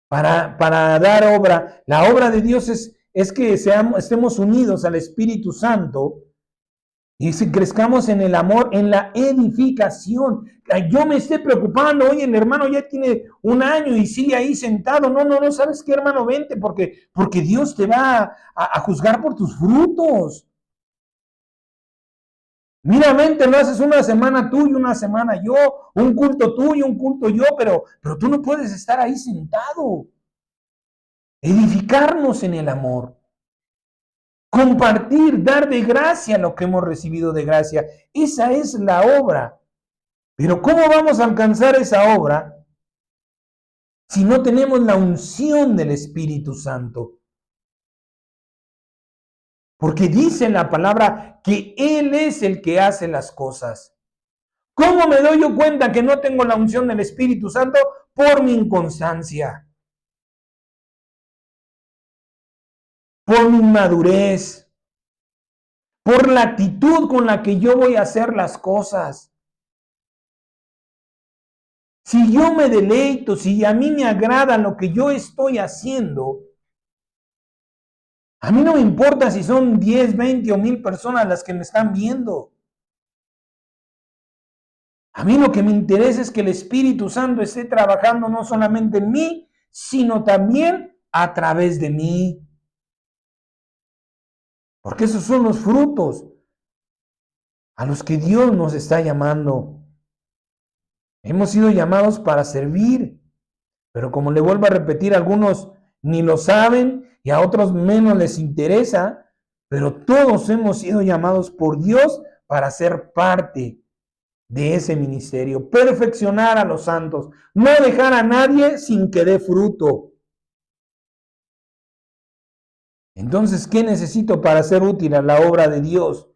S1: para dar obra? La obra de Dios es que estemos unidos al Espíritu Santo y si crezcamos en el amor, en la edificación. Yo me esté preocupando, oye, el hermano ya tiene 1 año y sigue ahí sentado. No, ¿sabes qué, hermano? Vente, porque Dios te va a juzgar por tus frutos. Mira, vente, lo haces una semana tú y una semana yo, un culto tú y un culto yo, pero tú no puedes estar ahí sentado. Edificarnos en el amor. Compartir, dar de gracia lo que hemos recibido de gracia. Esa es la obra. Pero ¿cómo vamos a alcanzar esa obra si no tenemos la unción del Espíritu Santo? Porque dice en la palabra que Él es el que hace las cosas. ¿Cómo me doy yo cuenta que no tengo la unción del Espíritu Santo? Por mi inconstancia, por mi inmadurez, por la actitud con la que yo voy a hacer las cosas. Si yo me deleito, si a mí me agrada lo que yo estoy haciendo, a mí no me importa si son 10, 20 o 1000 personas las que me están viendo. A mí lo que me interesa es que el Espíritu Santo esté trabajando no solamente en mí, sino también a través de mí. Porque esos son los frutos a los que Dios nos está llamando. Hemos sido llamados para servir, pero como le vuelvo a repetir, algunos ni lo saben y a otros menos les interesa, pero todos hemos sido llamados por Dios para ser parte de ese ministerio, perfeccionar a los santos, no dejar a nadie sin que dé fruto. Entonces, ¿qué necesito para ser útil a la obra de Dios?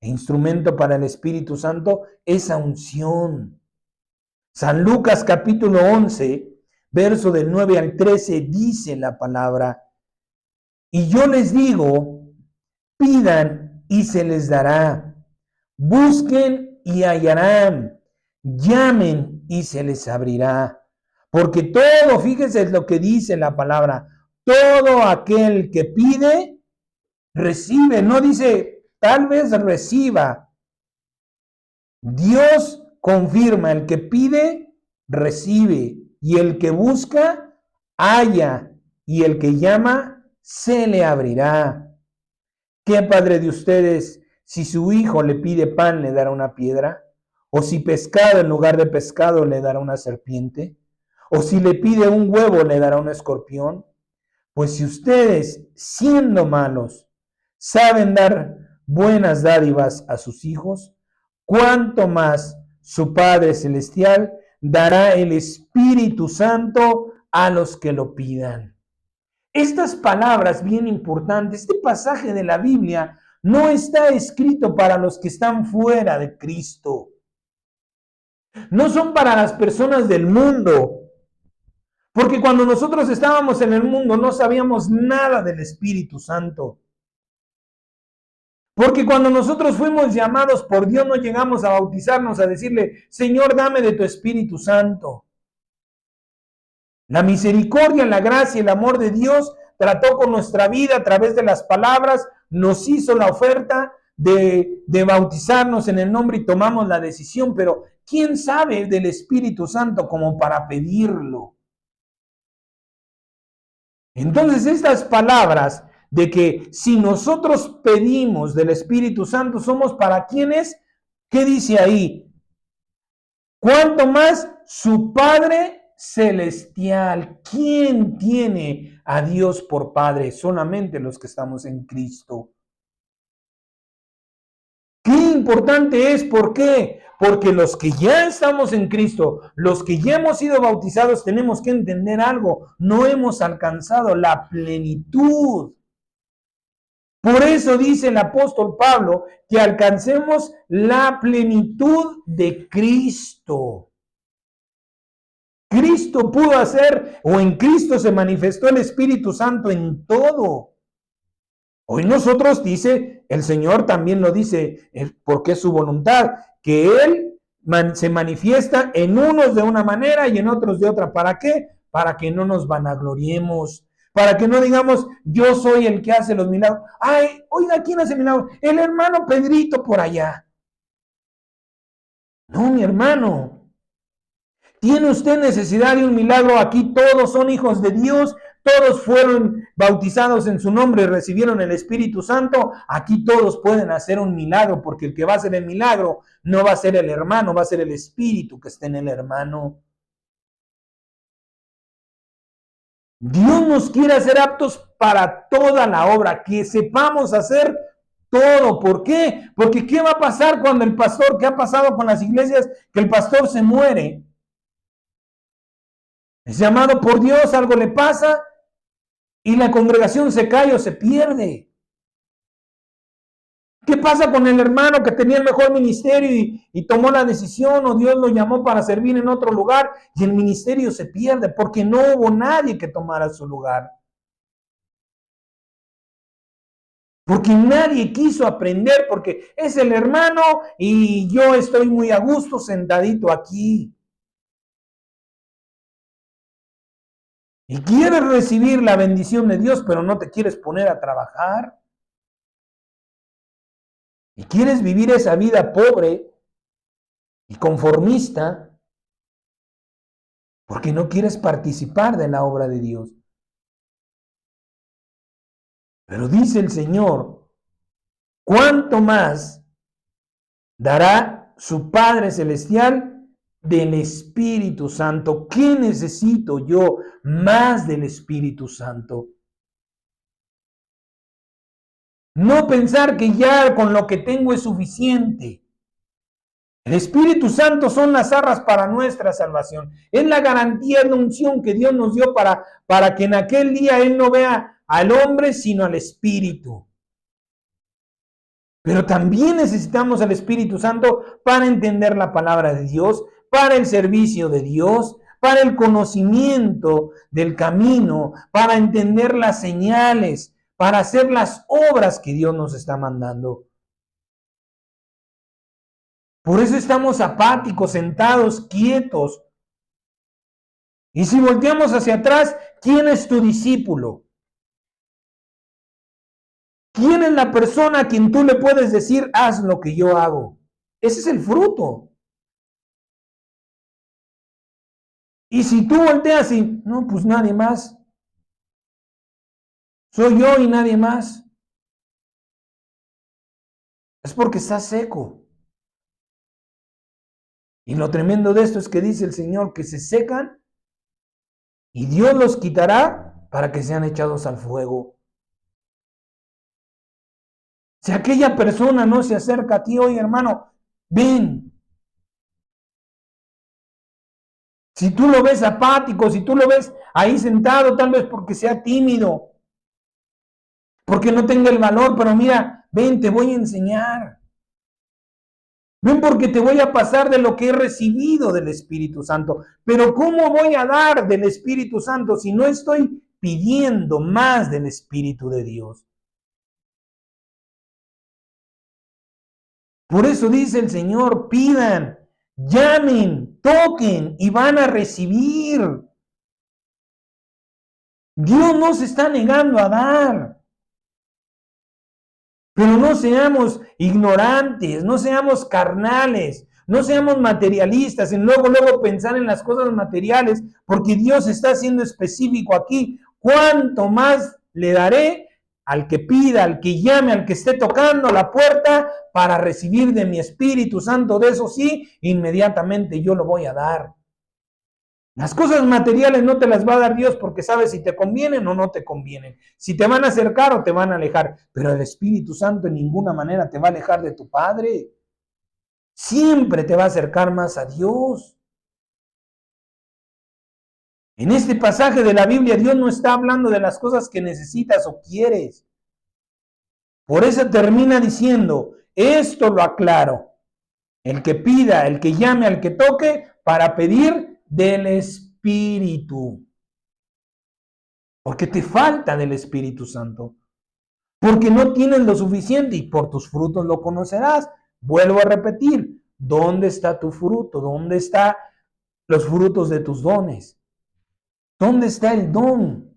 S1: E instrumento para el Espíritu Santo, esa unción. San Lucas capítulo 11, verso del 9 al 13, dice la palabra: y yo les digo, pidan y se les dará, busquen y hallarán, llamen y se les abrirá. Porque todo, fíjense lo que dice la palabra, todo aquel que pide, recibe. No dice, tal vez reciba. Dios confirma, el que pide, recibe. Y el que busca, halla. Y el que llama, se le abrirá. ¿Qué padre de ustedes, si su hijo le pide pan, le dará una piedra? ¿O si pescado en lugar de pescado le dará una serpiente? ¿O si le pide un huevo, le dará un escorpión? Pues si ustedes, siendo malos, saben dar buenas dádivas a sus hijos, ¿cuánto más su Padre Celestial dará el Espíritu Santo a los que lo pidan? Estas palabras bien importantes, este pasaje de la Biblia no está escrito para los que están fuera de Cristo. No son para las personas del mundo. Porque cuando nosotros estábamos en el mundo no sabíamos nada del Espíritu Santo. Porque cuando nosotros fuimos llamados por Dios no llegamos a bautizarnos, a decirle, Señor, dame de tu Espíritu Santo. La misericordia, la gracia y el amor de Dios trató con nuestra vida a través de las palabras, nos hizo la oferta de bautizarnos en el nombre y tomamos la decisión, pero ¿quién sabe del Espíritu Santo como para pedirlo? Entonces estas palabras de que si nosotros pedimos del Espíritu Santo somos para quienes, ¿qué dice ahí? ¿Cuánto más su Padre celestial. ¿Quién tiene a Dios por Padre? Solamente los que estamos en Cristo. Qué importante es, ¿por qué? Porque los que ya estamos en Cristo, los que ya hemos sido bautizados, tenemos que entender algo. No hemos alcanzado la plenitud. Por eso dice el apóstol Pablo que alcancemos la plenitud de Cristo. Cristo pudo hacer, o en Cristo se manifestó el Espíritu Santo en todo. Hoy nosotros, dice, el Señor también lo dice, porque es su voluntad, que Él se manifiesta en unos de una manera y en otros de otra. ¿Para qué? Para que no nos vanagloriemos, para que no digamos, yo soy el que hace los milagros. Ay, oiga, ¿quién hace milagros? El hermano Pedrito por allá. No, mi hermano. ¿Tiene usted necesidad de un milagro? Aquí todos son hijos de Dios, todos fueron bautizados en su nombre y recibieron el Espíritu Santo. Aquí todos pueden hacer un milagro, porque el que va a hacer el milagro no va a ser el hermano, va a ser el Espíritu que esté en el hermano. Dios nos quiere hacer aptos para toda la obra, que sepamos hacer todo. ¿Por qué? Porque ¿qué va a pasar cuando el pastor, qué ha pasado con las iglesias, que el pastor se muere? Es llamado por Dios, algo le pasa y la congregación se cae o se pierde. ¿Qué pasa con el hermano que tenía el mejor ministerio y tomó la decisión, o Dios lo llamó para servir en otro lugar y el ministerio se pierde porque no hubo nadie que tomara su lugar? Porque nadie quiso aprender, porque es el hermano y yo estoy muy a gusto sentadito aquí. Y quieres recibir la bendición de Dios, pero no te quieres poner a trabajar. Y quieres vivir esa vida pobre y conformista porque no quieres participar de la obra de Dios. Pero dice el Señor, ¿cuánto más dará su Padre Celestial del Espíritu Santo? ¿Qué necesito yo más del Espíritu Santo? No pensar que ya con lo que tengo es suficiente. El Espíritu Santo son las arras para nuestra salvación. Es la garantía de unción que Dios nos dio para que en aquel día Él no vea al hombre, sino al Espíritu. Pero también necesitamos al Espíritu Santo para entender la palabra de Dios, para el servicio de Dios, para el conocimiento del camino, para entender las señales, para hacer las obras que Dios nos está mandando. Por eso estamos apáticos, sentados, quietos. Y si volteamos hacia atrás, ¿quién es tu discípulo? ¿Quién es la persona a quien tú le puedes decir, haz lo que yo hago? Ese es el fruto. Y si tú volteas y, no, pues nadie más. Soy yo y nadie más. Es porque estás seco. Y lo tremendo de esto es que dice el Señor que se secan y Dios los quitará para que sean echados al fuego. Si aquella persona no se acerca a ti hoy, hermano, ven. Si tú lo ves apático, si tú lo ves ahí sentado, tal vez porque sea tímido, porque no tenga el valor, pero mira, ven, te voy a enseñar. Ven, porque te voy a pasar de lo que he recibido del Espíritu Santo. Pero ¿cómo voy a dar del Espíritu Santo si no estoy pidiendo más del Espíritu de Dios? Por eso dice el Señor, pidan, llamen, toquen y van a recibir. Dios no se está negando a dar. Pero no seamos ignorantes, no seamos carnales, no seamos materialistas, en luego pensar en las cosas materiales, porque Dios está siendo específico aquí. ¿Cuánto más le daré al que pida, al que llame, al que esté tocando la puerta para recibir de mi Espíritu Santo? De eso sí, inmediatamente yo lo voy a dar. Las cosas materiales no te las va a dar Dios porque sabe si te convienen o no te convienen, si te van a acercar o te van a alejar, pero el Espíritu Santo en ninguna manera te va a alejar de tu Padre. Siempre te va a acercar más a Dios. En este pasaje de la Biblia, Dios no está hablando de las cosas que necesitas o quieres. Por eso termina diciendo, esto lo aclaro. El que pida, el que llame al que toque, para pedir del Espíritu. Porque te falta del Espíritu Santo. Porque no tienes lo suficiente y por tus frutos lo conocerás. Vuelvo a repetir, ¿dónde está tu fruto? ¿Dónde están los frutos de tus dones? ¿Dónde está el don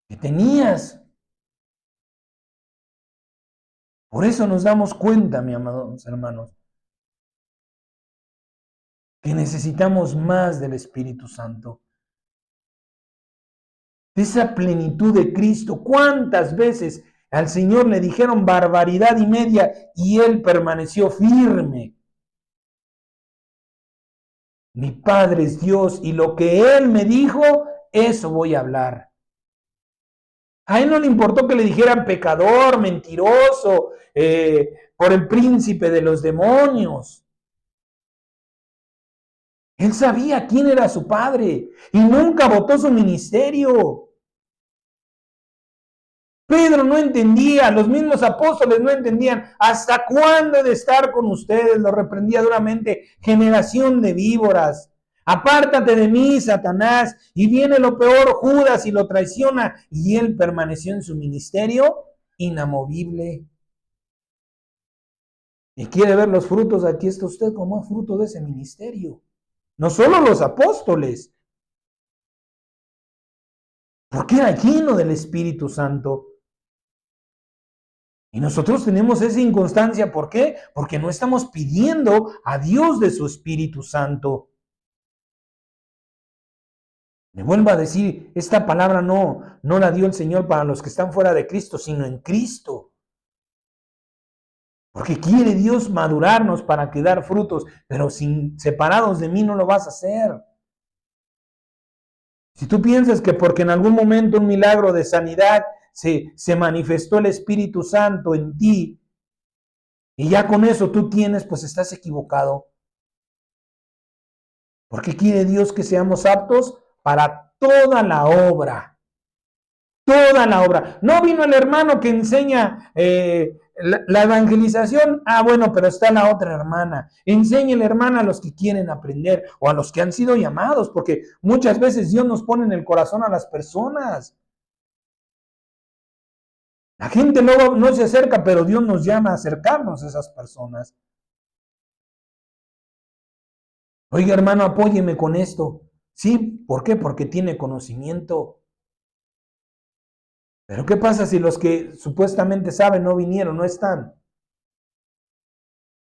S1: que tenías? Por eso nos damos cuenta, mis amados hermanos, que necesitamos más del Espíritu Santo. Esa plenitud de Cristo. ¿Cuántas veces al Señor le dijeron barbaridad y media y Él permaneció firme? Mi Padre es Dios y lo que Él me dijo, eso voy a hablar. A Él no le importó que le dijeran pecador, mentiroso, por el príncipe de los demonios. Él sabía quién era su Padre y nunca votó su ministerio. Pedro no entendía, los mismos apóstoles no entendían hasta cuándo he de estar con ustedes, lo reprendía duramente, generación de víboras. Apártate de mí, Satanás, y viene lo peor, Judas, y lo traiciona, y él permaneció en su ministerio inamovible. Y quiere ver los frutos, aquí está usted como fruto de ese ministerio. No solo los apóstoles, porque era lleno del Espíritu Santo. Y nosotros tenemos esa inconstancia, ¿por qué? Porque no estamos pidiendo a Dios de su Espíritu Santo. Le vuelvo a decir, esta palabra no la dio el Señor para los que están fuera de Cristo, sino en Cristo. Porque quiere Dios madurarnos para que dar frutos, pero separados de mí no lo vas a hacer. Si tú piensas que porque en algún momento un milagro de sanidad se manifestó el Espíritu Santo en ti, y ya con eso tú tienes, pues estás equivocado. Porque quiere Dios que seamos aptos para toda la obra. Toda la obra. No vino el hermano que enseña la evangelización. Ah, bueno, pero está la otra hermana. Enseña la hermana a los que quieren aprender o a los que han sido llamados, porque muchas veces Dios nos pone en el corazón a las personas. La gente no se acerca, pero Dios nos llama a acercarnos a esas personas. Oiga, hermano, apóyeme con esto. Sí, ¿por qué? Porque tiene conocimiento. Pero ¿qué pasa si los que supuestamente saben no vinieron, no están?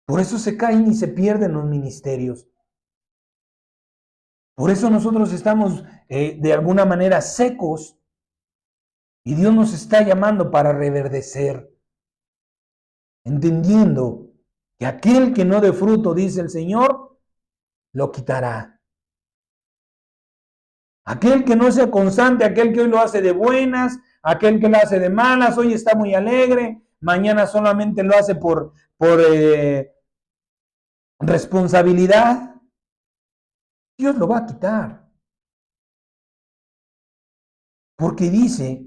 S1: Por eso se caen y se pierden los ministerios. Por eso nosotros estamos de alguna manera secos y Dios nos está llamando para reverdecer, entendiendo que aquel que no dé fruto, dice el Señor, lo quitará. Aquel que no sea constante, aquel que hoy lo hace de buenas, aquel que lo hace de malas, hoy está muy alegre, mañana solamente lo hace por responsabilidad, Dios lo va a quitar. Porque dice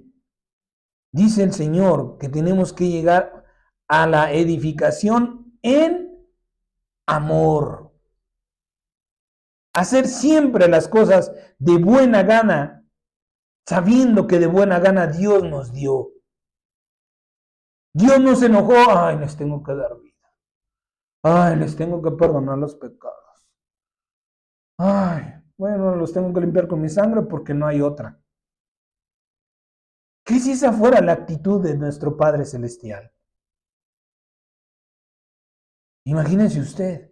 S1: el Señor que tenemos que llegar a la edificación en amor. Hacer siempre las cosas de buena gana, sabiendo que de buena gana Dios nos dio. Dios no se enojó, ay, les tengo que dar vida. Ay, les tengo que perdonar los pecados. Ay, bueno, los tengo que limpiar con mi sangre porque no hay otra. ¿Qué si esa fuera la actitud de nuestro Padre Celestial? Imagínense usted.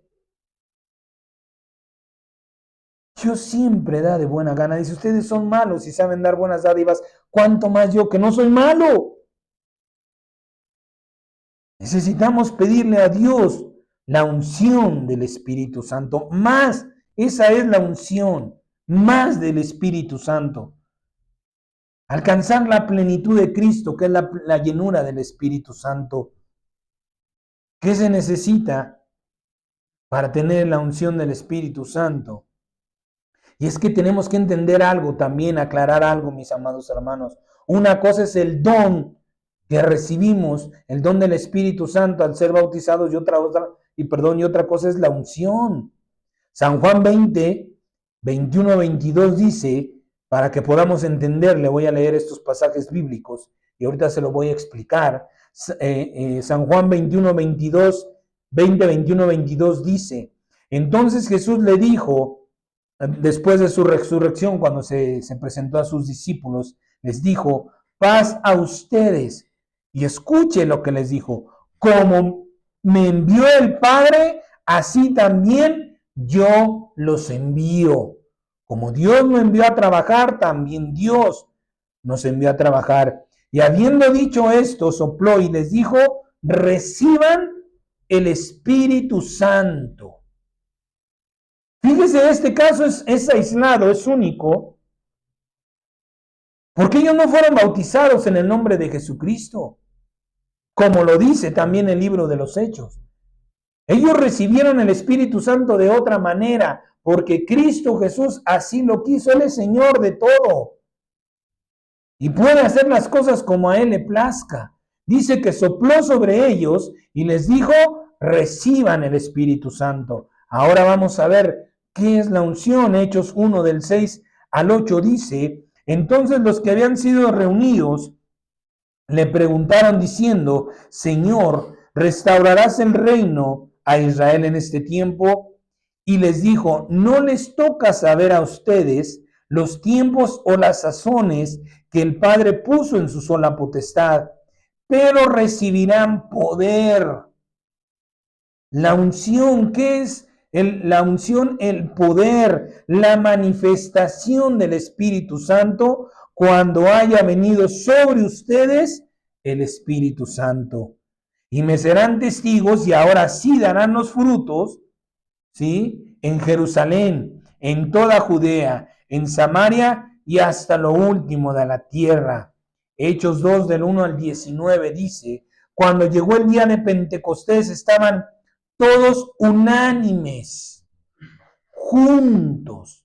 S1: Dios siempre da de buena gana. Dice, ustedes son malos y saben dar buenas dádivas. ¿Cuánto más yo que no soy malo? Necesitamos pedirle a Dios la unción del Espíritu Santo. Más, esa es la unción. más del Espíritu Santo. Alcanzar la plenitud de Cristo, que es la llenura del Espíritu Santo. ¿Qué se necesita para tener la unción del Espíritu Santo? Y es que tenemos que entender algo también, aclarar algo, mis amados hermanos. Una cosa es el don que recibimos, el don del Espíritu Santo al ser bautizados, y otra cosa es la unción. San Juan 20, 21, 22 dice, para que podamos entender, le voy a leer estos pasajes bíblicos y ahorita se lo voy a explicar. San Juan 21, 22, 20, 21, 22 dice, entonces Jesús le dijo, después de su resurrección, cuando se presentó a sus discípulos, les dijo, paz a ustedes. Y escuche lo que les dijo, como me envió el Padre, así también yo los envío. Como Dios me envió a trabajar, también Dios nos envió a trabajar. Y habiendo dicho esto, sopló y les dijo, reciban el Espíritu Santo. Fíjese, este caso es aislado, es único, porque ellos no fueron bautizados en el nombre de Jesucristo, como lo dice también el libro de los Hechos. Ellos recibieron el Espíritu Santo de otra manera, porque Cristo Jesús así lo quiso. Él es Señor de todo y puede hacer las cosas como a Él le plazca. Dice que sopló sobre ellos y les dijo, reciban el Espíritu Santo. Ahora vamos a ver qué es la unción. Hechos 1 del 6 al 8 dice, entonces los que habían sido reunidos le preguntaron diciendo, Señor, ¿restaurarás el reino a Israel en este tiempo? Y les dijo, no les toca saber a ustedes los tiempos o las sazones que el Padre puso en su sola potestad, pero recibirán poder. La unción, ¿qué es? La unción, el poder, la manifestación del Espíritu Santo cuando haya venido sobre ustedes el Espíritu Santo. Y me serán testigos y ahora sí darán los frutos, ¿sí? En Jerusalén, en toda Judea, en Samaria y hasta lo último de la tierra. Hechos 2 del 1 al 19 dice, cuando llegó el día de Pentecostés estaban todos unánimes, juntos.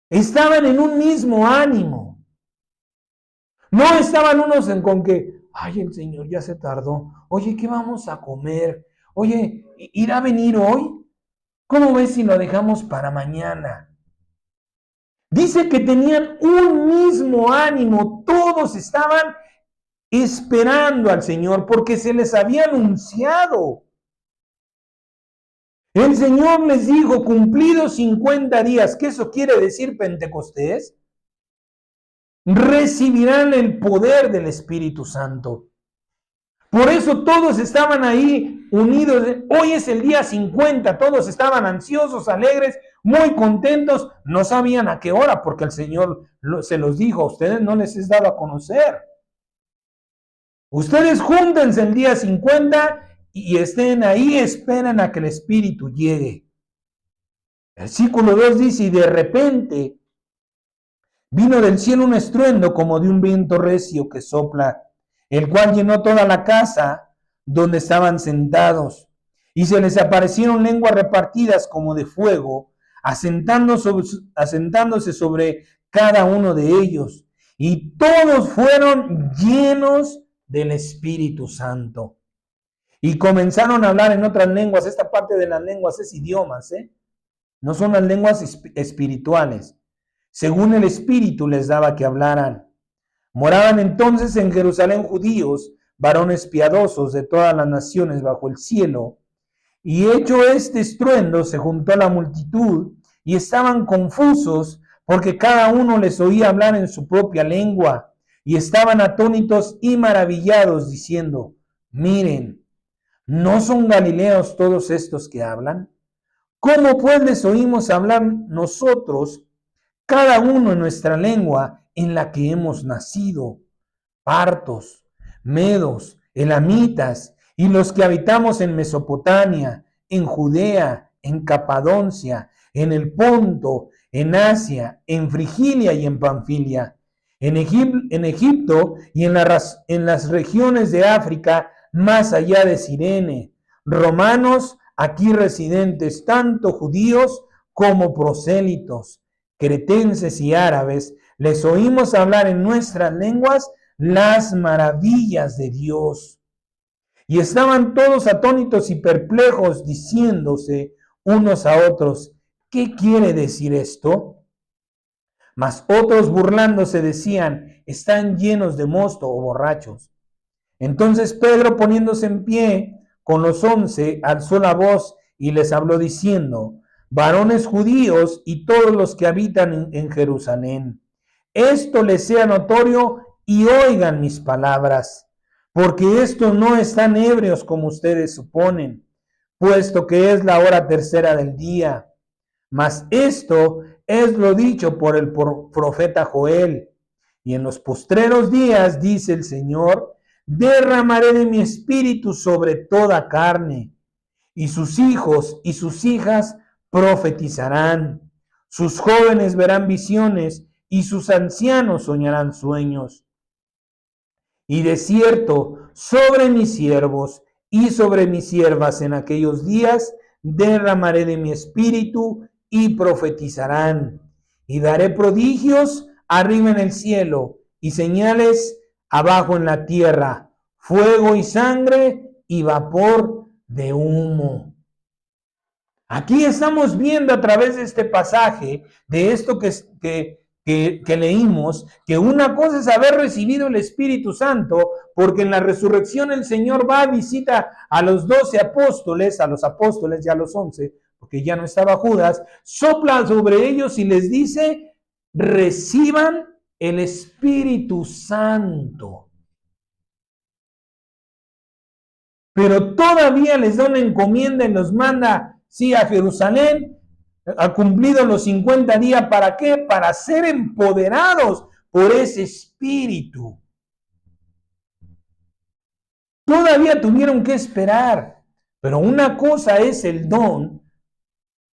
S1: Estaban en un mismo ánimo. No estaban unos con que, ay, el Señor ya se tardó. Oye, ¿qué vamos a comer? Oye, ¿irá a venir hoy? ¿Cómo ves si lo dejamos para mañana? Dice que tenían un mismo ánimo. Todos estaban esperando al Señor porque se les había anunciado. El Señor les dijo, cumplidos 50 días, ¿qué eso quiere decir Pentecostés? Recibirán el poder del Espíritu Santo. Por eso todos estaban ahí unidos. Hoy es el día 50, todos estaban ansiosos, alegres, muy contentos. No sabían a qué hora porque el Señor se los dijo, a ustedes no les es dado a conocer. Ustedes júntense el día 50 y estén ahí, esperen a que el Espíritu llegue. Versículo 2 dice, y de repente vino del cielo un estruendo como de un viento recio que sopla, el cual llenó toda la casa donde estaban sentados. Y se les aparecieron lenguas repartidas como de fuego, asentándose sobre cada uno de ellos. Y todos fueron llenos del Espíritu Santo. Y comenzaron a hablar en otras lenguas. Esta parte de las lenguas es idiomas, no son las lenguas espirituales. Según el Espíritu les daba que hablaran. Moraban entonces en Jerusalén judíos, varones piadosos de todas las naciones bajo el cielo. Y hecho este estruendo, se juntó la multitud y estaban confusos porque cada uno les oía hablar en su propia lengua. Y estaban atónitos y maravillados diciendo, miren, ¿no son galileos todos estos que hablan? ¿Cómo pues les oímos hablar nosotros, cada uno en nuestra lengua en la que hemos nacido? Partos, medos, elamitas y los que habitamos en Mesopotamia, en Judea, en Capadocia, en el Ponto, en Asia, en Frigilia y en Panfilia, en Egipto y en las regiones de África, más allá de Cirene, romanos aquí residentes, tanto judíos como prosélitos, cretenses y árabes, les oímos hablar en nuestras lenguas las maravillas de Dios. Y estaban todos atónitos y perplejos, diciéndose unos a otros, ¿qué quiere decir esto? Mas otros burlándose decían, están llenos de mosto o borrachos. Entonces Pedro, poniéndose en pie con los 11, alzó la voz y les habló diciendo, varones judíos y todos los que habitan en Jerusalén, esto les sea notorio y oigan mis palabras, porque estos no están ebrios como ustedes suponen, puesto que es la hora tercera del día. Mas esto es lo dicho por el profeta Joel. Y en los postreros días, dice el Señor, derramaré de mi espíritu sobre toda carne, y sus hijos y sus hijas profetizarán, sus jóvenes verán visiones, y sus ancianos soñarán sueños. Y de cierto, sobre mis siervos y sobre mis siervas en aquellos días, derramaré de mi espíritu y profetizarán. Y daré prodigios arriba en el cielo y señales abajo en la tierra, fuego y sangre y vapor de humo. Aquí estamos viendo a través de este pasaje, de esto que leímos, que una cosa es haber recibido el Espíritu Santo, porque en la resurrección el Señor va a visitar a los 12 apóstoles, a los apóstoles ya los 11, porque ya no estaba Judas, sopla sobre ellos y les dice, reciban el Espíritu Santo. Pero todavía les da una encomienda y los manda, sí, a Jerusalén, ha cumplido los 50 días, ¿para qué? Para ser empoderados por ese Espíritu. Todavía tuvieron que esperar, pero una cosa es el don,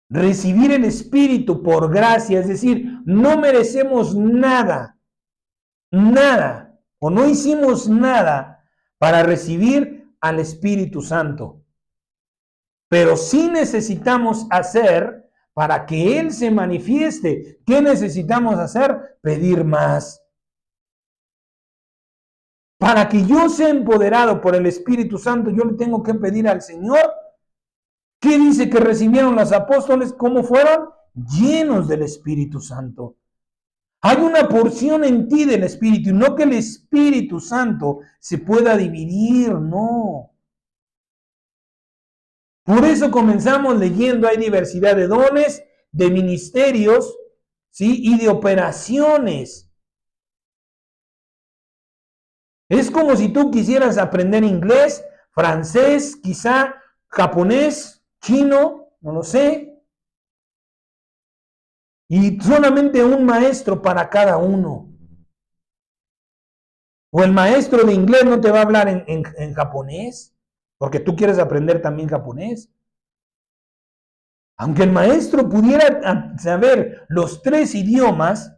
S1: recibir el Espíritu por gracia, es decir, no merecemos nada, o no hicimos nada para recibir al Espíritu Santo. Pero sí necesitamos hacer para que Él se manifieste. ¿Qué necesitamos hacer? Pedir más. Para que yo sea empoderado por el Espíritu Santo, yo le tengo que pedir al Señor. ¿Qué dice que recibieron los apóstoles? ¿Cómo fueron? Llenos del Espíritu Santo. Hay una porción en ti del Espíritu, no que el Espíritu Santo se pueda dividir, no. Por eso comenzamos leyendo, hay diversidad de dones, de ministerios, ¿sí? Y de operaciones. Es como si tú quisieras aprender inglés, francés, quizá japonés, chino, no lo sé. Y solamente un maestro para cada uno. O el maestro de inglés no te va a hablar en japonés, porque tú quieres aprender también japonés. Aunque el maestro pudiera saber los 3 idiomas,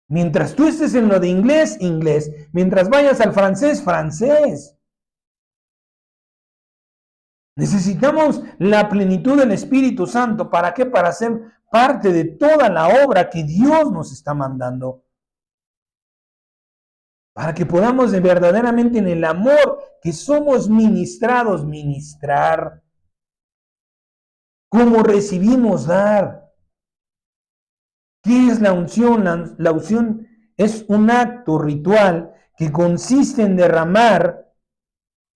S1: mientras tú estés en lo de inglés, inglés. Mientras vayas al francés, francés. Necesitamos la plenitud del Espíritu Santo. ¿Para qué? Para ser parte de toda la obra que Dios nos está mandando. Para que podamos verdaderamente en el amor que somos ministrados, ministrar. ¿Cómo recibimos dar? ¿Qué es la unción? La unción es un acto ritual que consiste en derramar,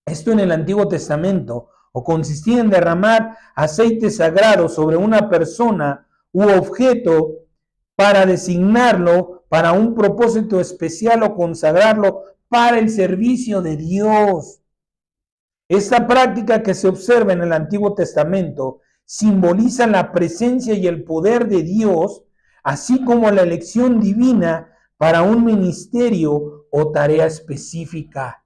S1: esto en el Antiguo Testamento, o consistía en derramar aceite sagrado sobre una persona u objeto para designarlo para un propósito especial o consagrarlo para el servicio de Dios. Esta práctica que se observa en el Antiguo Testamento simboliza la presencia y el poder de Dios, así como la elección divina para un ministerio o tarea específica.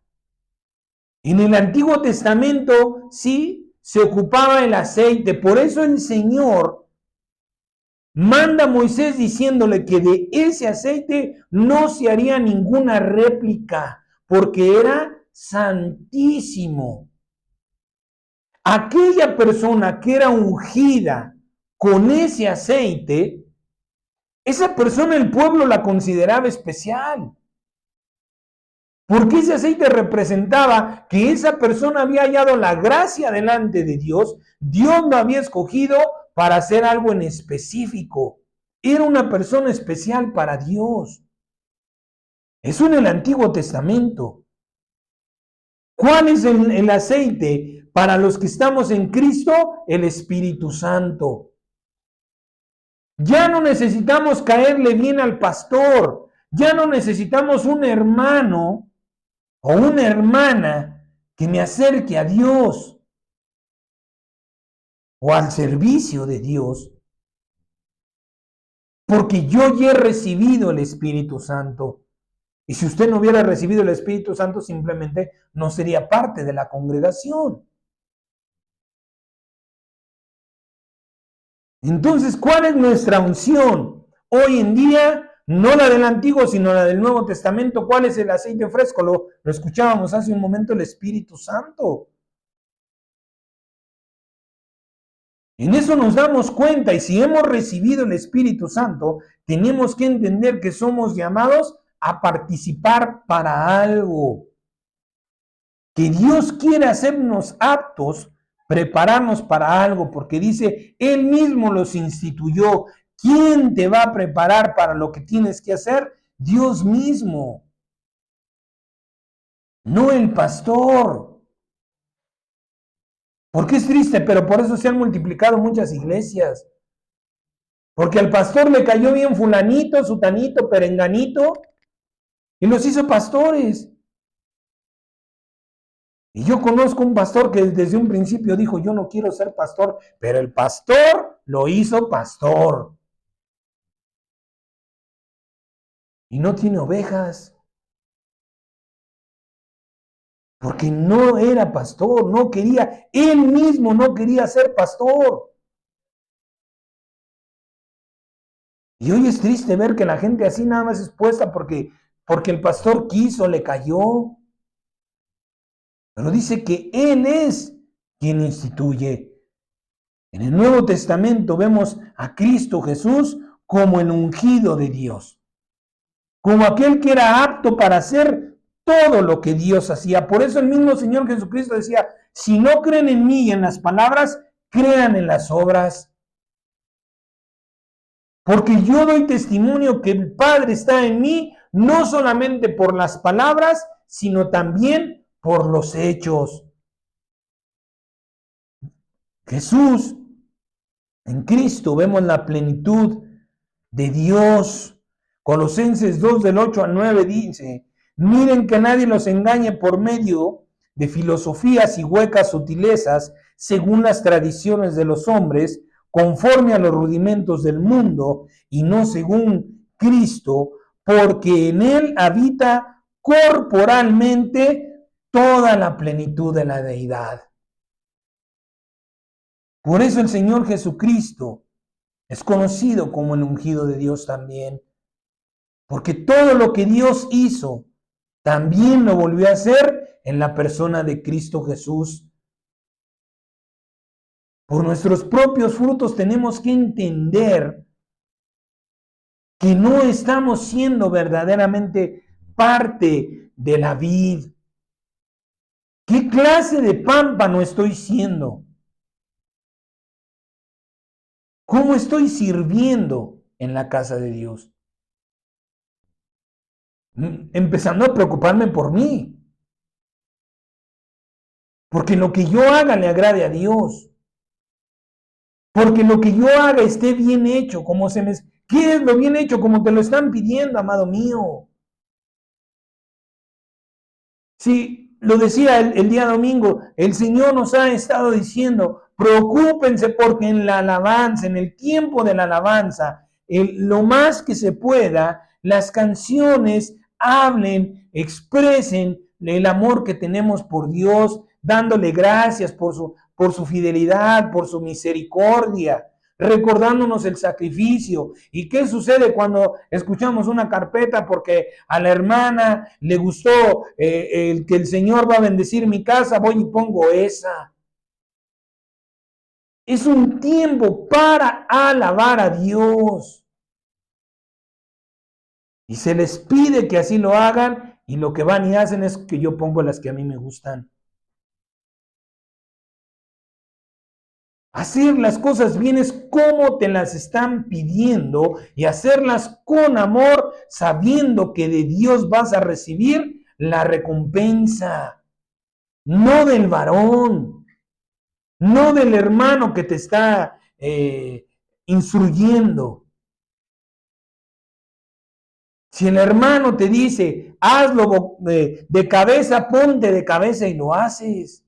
S1: En el Antiguo Testamento, sí, se ocupaba el aceite. Por eso el Señor manda a Moisés diciéndole que de ese aceite no se haría ninguna réplica, porque era santísimo. Aquella persona que era ungida con ese aceite, esa persona el pueblo la consideraba especial. Porque ese aceite representaba que esa persona había hallado la gracia delante de Dios. Dios lo había escogido para hacer algo en específico. Era una persona especial para Dios. Eso en el Antiguo Testamento. ¿Cuál es el aceite para los que estamos en Cristo? El Espíritu Santo. Ya no necesitamos caerle bien al pastor. Ya no necesitamos un hermano o una hermana que me acerque a Dios o al servicio de Dios, porque yo ya he recibido el Espíritu Santo. Y si usted no hubiera recibido el Espíritu Santo, simplemente no sería parte de la congregación. Entonces, ¿cuál es nuestra unción? Hoy en día, no la del Antiguo, sino la del Nuevo Testamento. ¿Cuál es el aceite fresco? Lo escuchábamos hace un momento, el Espíritu Santo. En eso nos damos cuenta, y si hemos recibido el Espíritu Santo, tenemos que entender que somos llamados a participar para algo. Que Dios quiere hacernos aptos, prepararnos para algo, porque dice, Él mismo los instituyó. ¿Quién te va a preparar para lo que tienes que hacer? Dios mismo, no el pastor. Porque es triste, pero por eso se han multiplicado muchas iglesias. Porque al pastor le cayó bien fulanito, sutanito, perenganito, y los hizo pastores. Y yo conozco un pastor que desde un principio dijo, yo no quiero ser pastor, pero el pastor lo hizo pastor. Y no tiene ovejas. Porque no era pastor, no quería, él mismo no quería ser pastor. Y hoy es triste ver que la gente así nada más es puesta porque el pastor quiso, le cayó. Pero dice que Él es quien instituye. En el Nuevo Testamento vemos a Cristo Jesús como el ungido de Dios. Como aquel que era apto para hacer todo lo que Dios hacía. Por eso el mismo Señor Jesucristo decía, si no creen en mí y en las palabras, crean en las obras. Porque yo doy testimonio que el Padre está en mí, no solamente por las palabras, sino también por los hechos. Jesús, en Cristo vemos la plenitud de Dios. Colosenses 2 del 8 al 9 dice, miren que nadie los engañe por medio de filosofías y huecas sutilezas, según las tradiciones de los hombres, conforme a los rudimentos del mundo y no según Cristo, porque en él habita corporalmente toda la plenitud de la deidad. Por eso el Señor Jesucristo es conocido como el ungido de Dios también, porque todo lo que Dios hizo también lo volvió a hacer en la persona de Cristo Jesús. Por nuestros propios frutos tenemos que entender que no estamos siendo verdaderamente parte de la vid. ¿Qué clase de pámpano estoy siendo? ¿Cómo estoy sirviendo en la casa de Dios? Empezando a preocuparme por mí. Porque lo que yo haga le agrade a Dios. Porque lo que yo haga esté bien hecho, como se me... ¿Qué es lo bien hecho? Como te lo están pidiendo, amado mío. Sí, lo decía el día domingo, el Señor nos ha estado diciendo, preocúpense porque en la alabanza, en el tiempo de la alabanza, lo más que se pueda, las canciones hablen, expresen el amor que tenemos por Dios, dándole gracias por por su fidelidad, por su misericordia, recordándonos el sacrificio. ¿Y qué sucede cuando escuchamos una carpeta porque a la hermana le gustó el que el Señor va a bendecir mi casa? Voy y pongo esa. Es un tiempo para alabar a Dios. Y se les pide que así lo hagan, y lo que van y hacen es que yo pongo las que a mí me gustan. Hacer las cosas bien es como te las están pidiendo, y hacerlas con amor, sabiendo que de Dios vas a recibir la recompensa. No del varón, no del hermano que te está instruyendo. Si el hermano te dice, hazlo de cabeza, ponte de cabeza y lo haces.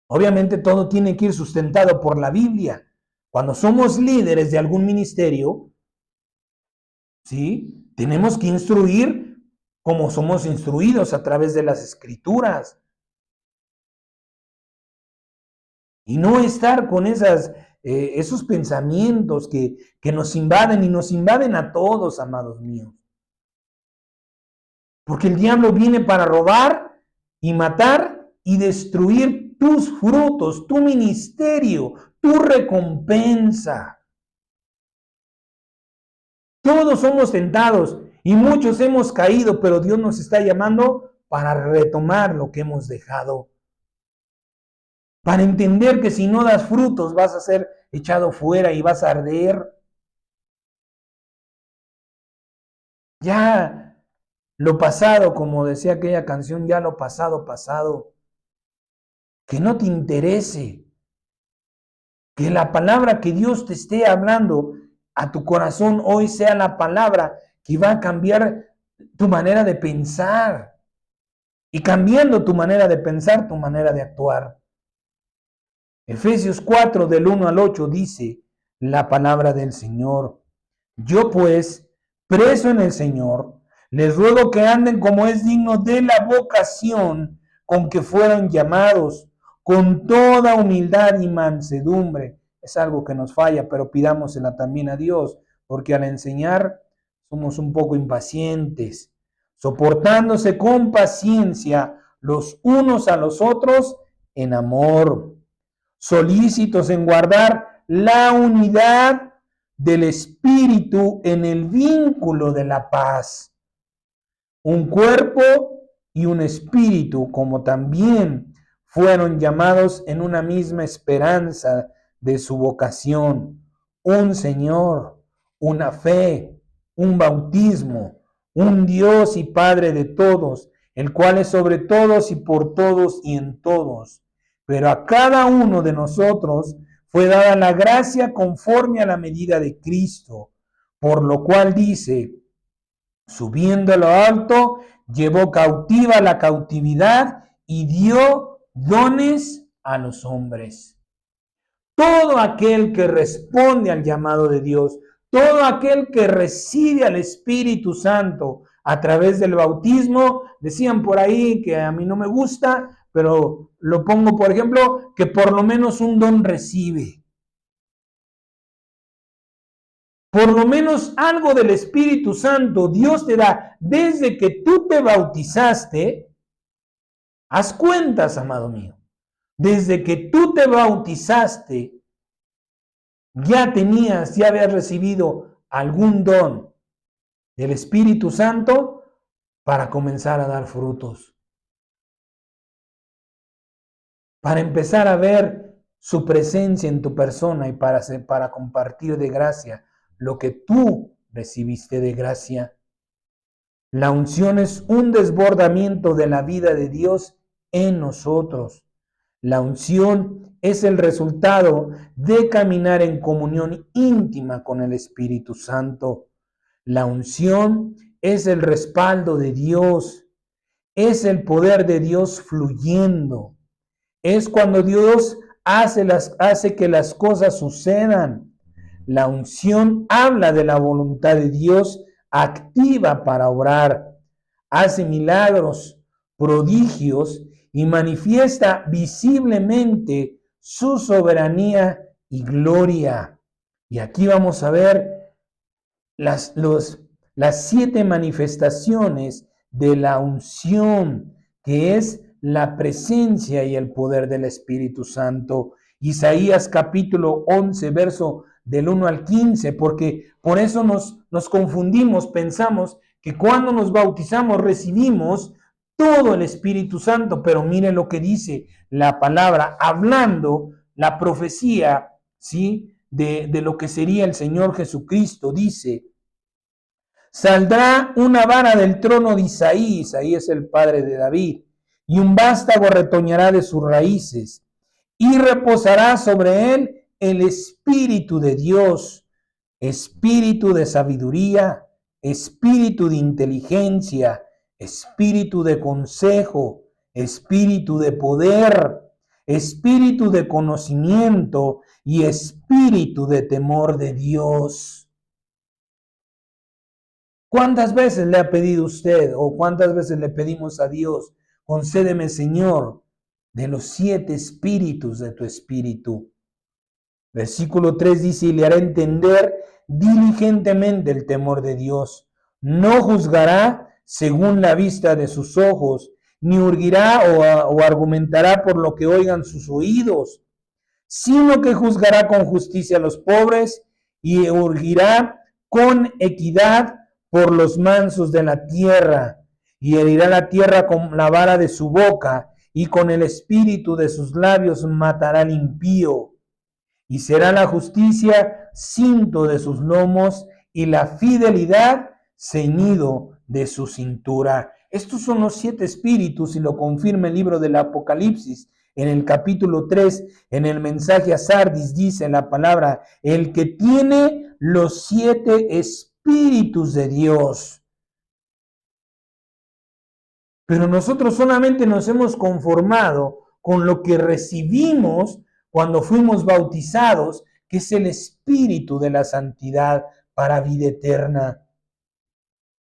S1: Obviamente todo tiene que ir sustentado por la Biblia. Cuando somos líderes de algún ministerio, ¿sí? Tenemos que instruir como somos instruidos a través de las Escrituras. Y no estar con esos pensamientos que nos invaden, y nos invaden a todos, amados míos. Porque el diablo viene para robar y matar y destruir tus frutos, tu ministerio, tu recompensa. Todos somos tentados y muchos hemos caído, pero Dios nos está llamando para retomar lo que hemos dejado. Para entender que si no das frutos vas a ser echado fuera y vas a arder. Ya lo pasado, como decía aquella canción, ya lo pasado, pasado. Que no te interese. Que la palabra que Dios te esté hablando a tu corazón hoy sea la palabra que va a cambiar tu manera de pensar. Y cambiando tu manera de pensar, tu manera de actuar. Efesios 4 del 1 al 8 dice la palabra del Señor. Yo pues, preso en el Señor, les ruego que anden como es digno de la vocación con que fueron llamados, con toda humildad y mansedumbre. Es algo que nos falla, pero pidámosela también a Dios, porque al enseñar somos un poco impacientes, soportándose con paciencia los unos a los otros en amor, solícitos en guardar la unidad del Espíritu en el vínculo de la paz. Un cuerpo y un espíritu, como también fueron llamados en una misma esperanza de su vocación. Un Señor, una fe, un bautismo, un Dios y Padre de todos, el cual es sobre todos y por todos y en todos. Pero a cada uno de nosotros fue dada la gracia conforme a la medida de Cristo, por lo cual dice, subiendo a lo alto, llevó cautiva la cautividad y dio dones a los hombres. Todo aquel que responde al llamado de Dios, todo aquel que recibe al Espíritu Santo a través del bautismo, decían por ahí que a mí no me gusta, pero lo pongo por ejemplo, que por lo menos un don recibe. Por lo menos algo del Espíritu Santo Dios te da desde que tú te bautizaste. Haz cuentas, amado mío. Desde que tú te bautizaste, ya habías recibido algún don del Espíritu Santo para comenzar a dar frutos. Para empezar a ver su presencia en tu persona y para compartir de gracia lo que tú recibiste de gracia. La unción es un desbordamiento de la vida de Dios en nosotros. La unción es el resultado de caminar en comunión íntima con el Espíritu Santo. La unción es el respaldo de Dios, es el poder de Dios fluyendo. Es cuando Dios hace que las cosas sucedan. La unción habla de la voluntad de Dios activa para obrar, hace milagros, prodigios y manifiesta visiblemente su soberanía y gloria. Y aquí vamos a ver las 7 manifestaciones de la unción, que es la presencia y el poder del Espíritu Santo. Isaías capítulo 11, verso del 1 al 15, porque por eso nos confundimos, pensamos que cuando nos bautizamos recibimos todo el Espíritu Santo, pero mire lo que dice la palabra, hablando la profecía, ¿sí? De lo que sería el Señor Jesucristo, dice: saldrá una vara del trono de Isaí, Isaí es el padre de David, y un vástago retoñará de sus raíces, y reposará sobre él el Espíritu de Dios, espíritu de sabiduría, espíritu de inteligencia, espíritu de consejo, espíritu de poder, espíritu de conocimiento y espíritu de temor de Dios. ¿Cuántas veces le ha pedido usted o cuántas veces le pedimos a Dios: concédeme, Señor, de los 7 espíritus de tu espíritu? Versículo 3 dice: y le hará entender diligentemente el temor de Dios. No juzgará según la vista de sus ojos, ni urgirá o argumentará por lo que oigan sus oídos, sino que juzgará con justicia a los pobres y urgirá con equidad por los mansos de la tierra, y herirá la tierra con la vara de su boca, y con el espíritu de sus labios matará al impío. Y será la justicia cinto de sus lomos, y la fidelidad ceñido de su cintura. Estos son los 7 espíritus, y lo confirma el libro del Apocalipsis. En el capítulo 3, en el mensaje a Sardis, dice la palabra: el que tiene los 7 espíritus de Dios. Pero nosotros solamente nos hemos conformado con lo que recibimos cuando fuimos bautizados, que es el espíritu de la santidad para vida eterna.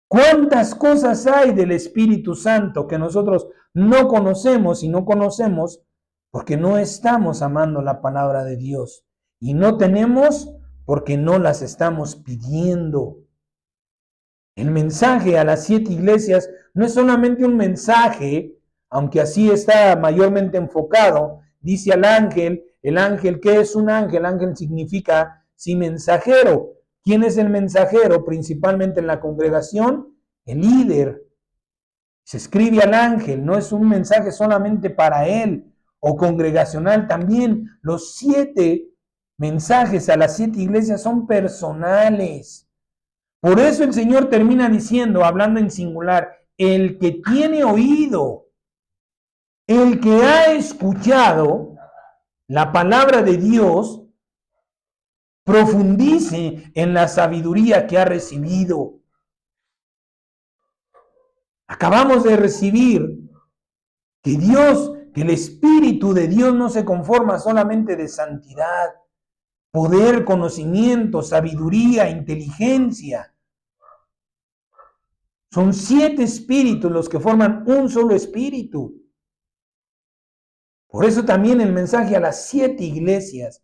S1: ¿Cuántas cosas hay del Espíritu Santo que nosotros no conocemos y no conocemos porque no estamos amando la palabra de Dios? Y no tenemos porque no las estamos pidiendo. El mensaje a las 7 iglesias no es solamente un mensaje, aunque así está mayormente enfocado. Dice al ángel, el ángel, ¿qué es un ángel? Ángel significa, sí, mensajero. ¿Quién es el mensajero? Principalmente en la congregación, el líder. Se escribe al ángel, no es un mensaje solamente para él, o congregacional también. Los 7 mensajes a las 7 iglesias son personales. Por eso el Señor termina diciendo, hablando en singular: el que tiene oído, el que ha escuchado la palabra de Dios, profundice en la sabiduría que ha recibido. Acabamos de recibir que el Espíritu de Dios no se conforma solamente de santidad, poder, conocimiento, sabiduría, inteligencia. Son 7 espíritus los que forman un solo espíritu. Por eso también el mensaje a las 7 iglesias.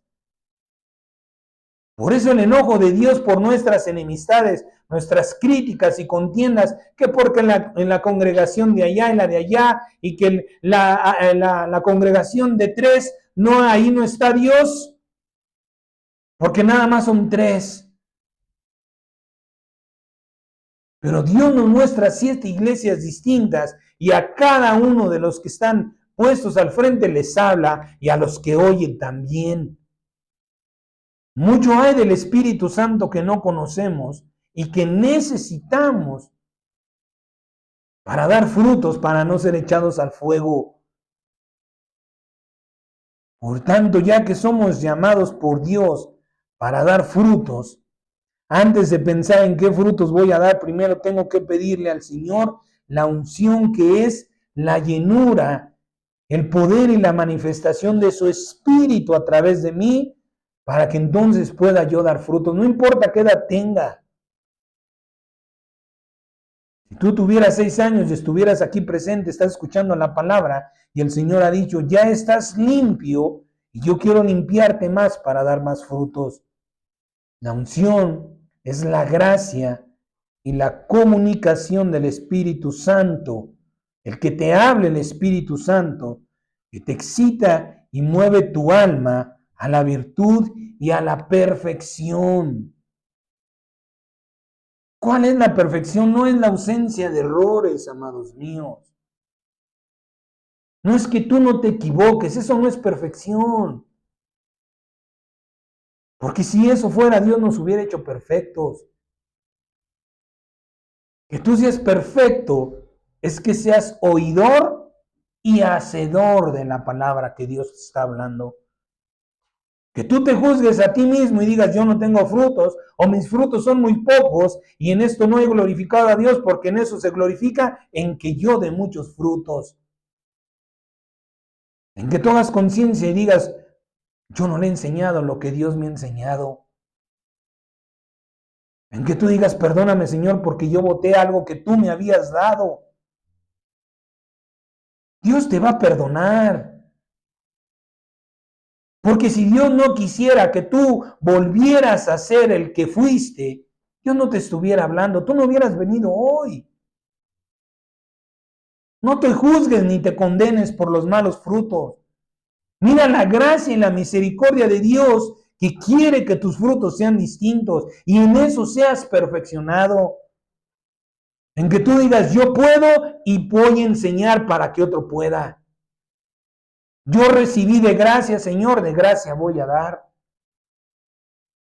S1: Por eso el enojo de Dios por nuestras enemistades, nuestras críticas y contiendas, que porque en la congregación de allá y la de allá, y que la congregación de 3, no, ahí no está Dios, porque nada más son 3. Pero Dios nos muestra 7 iglesias distintas, y a cada uno de los que están puestos al frente les habla, y a los que oyen también. Mucho hay del Espíritu Santo que no conocemos y que necesitamos para dar frutos, para no ser echados al fuego. Por tanto, ya que somos llamados por Dios para dar frutos, antes de pensar en qué frutos voy a dar, primero tengo que pedirle al Señor la unción, que es la llenura, el poder y la manifestación de su Espíritu a través de mí, para que entonces pueda yo dar frutos. No importa qué edad tenga. Si tú tuvieras 6 años y estuvieras aquí presente, estás escuchando la palabra, y el Señor ha dicho, ya estás limpio y yo quiero limpiarte más para dar más frutos. La unción es la gracia y la comunicación del Espíritu Santo, el que te hable el Espíritu Santo, que te excita y mueve tu alma a la virtud y a la perfección. ¿Cuál es la perfección? No es la ausencia de errores, amados míos. No es que tú no te equivoques, eso no es perfección. Porque si eso fuera, Dios nos hubiera hecho perfectos. Que tú seas perfecto es que seas oidor y hacedor de la palabra que Dios está hablando. Que tú te juzgues a ti mismo y digas, yo no tengo frutos, o mis frutos son muy pocos, y en esto no he glorificado a Dios, porque en eso se glorifica en que yo dé muchos frutos. En que tú hagas conciencia y digas, yo no le he enseñado lo que Dios me ha enseñado. En que tú digas, perdóname, Señor, porque yo boté algo que tú me habías dado. Dios te va a perdonar. Porque si Dios no quisiera que tú volvieras a ser el que fuiste, Dios no te estuviera hablando, tú no hubieras venido hoy. No te juzgues ni te condenes por los malos frutos. Mira la gracia y la misericordia de Dios que quiere que tus frutos sean distintos y en eso seas perfeccionado. En que tú digas, yo puedo y voy a enseñar para que otro pueda. Yo recibí de gracia, Señor, de gracia voy a dar.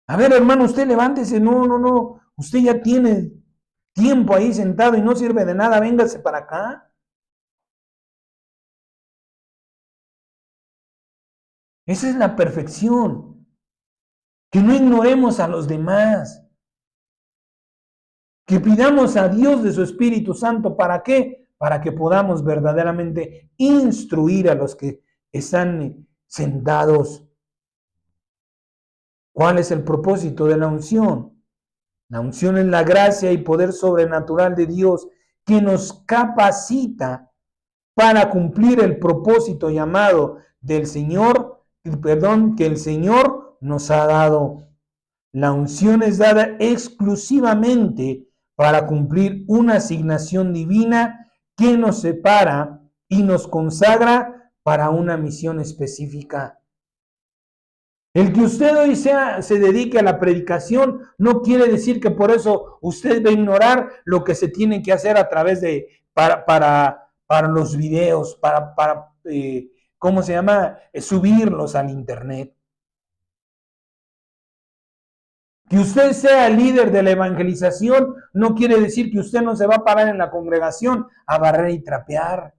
S1: A ver, hermano, usted levántese. No. Usted ya tiene tiempo ahí sentado y no sirve de nada. Véngase para acá. Esa es la perfección. Que no ignoremos a los demás. Que pidamos a Dios de su Espíritu Santo. ¿Para qué? Para que podamos verdaderamente instruir a los que están sentados. ¿Cuál es el propósito de la unción? La unción es la gracia y poder sobrenatural de Dios que nos capacita para cumplir el propósito llamado del Señor, que el Señor nos ha dado. La unción es dada exclusivamente para cumplir una asignación divina que nos separa y nos consagra para una misión específica. El que usted hoy se dedique a la predicación no quiere decir que por eso usted va a ignorar lo que se tiene que hacer a través de, para los videos, ¿cómo se llama? Subirlos al internet. Que usted sea el líder de la evangelización no quiere decir que usted no se va a parar en la congregación a barrer y trapear.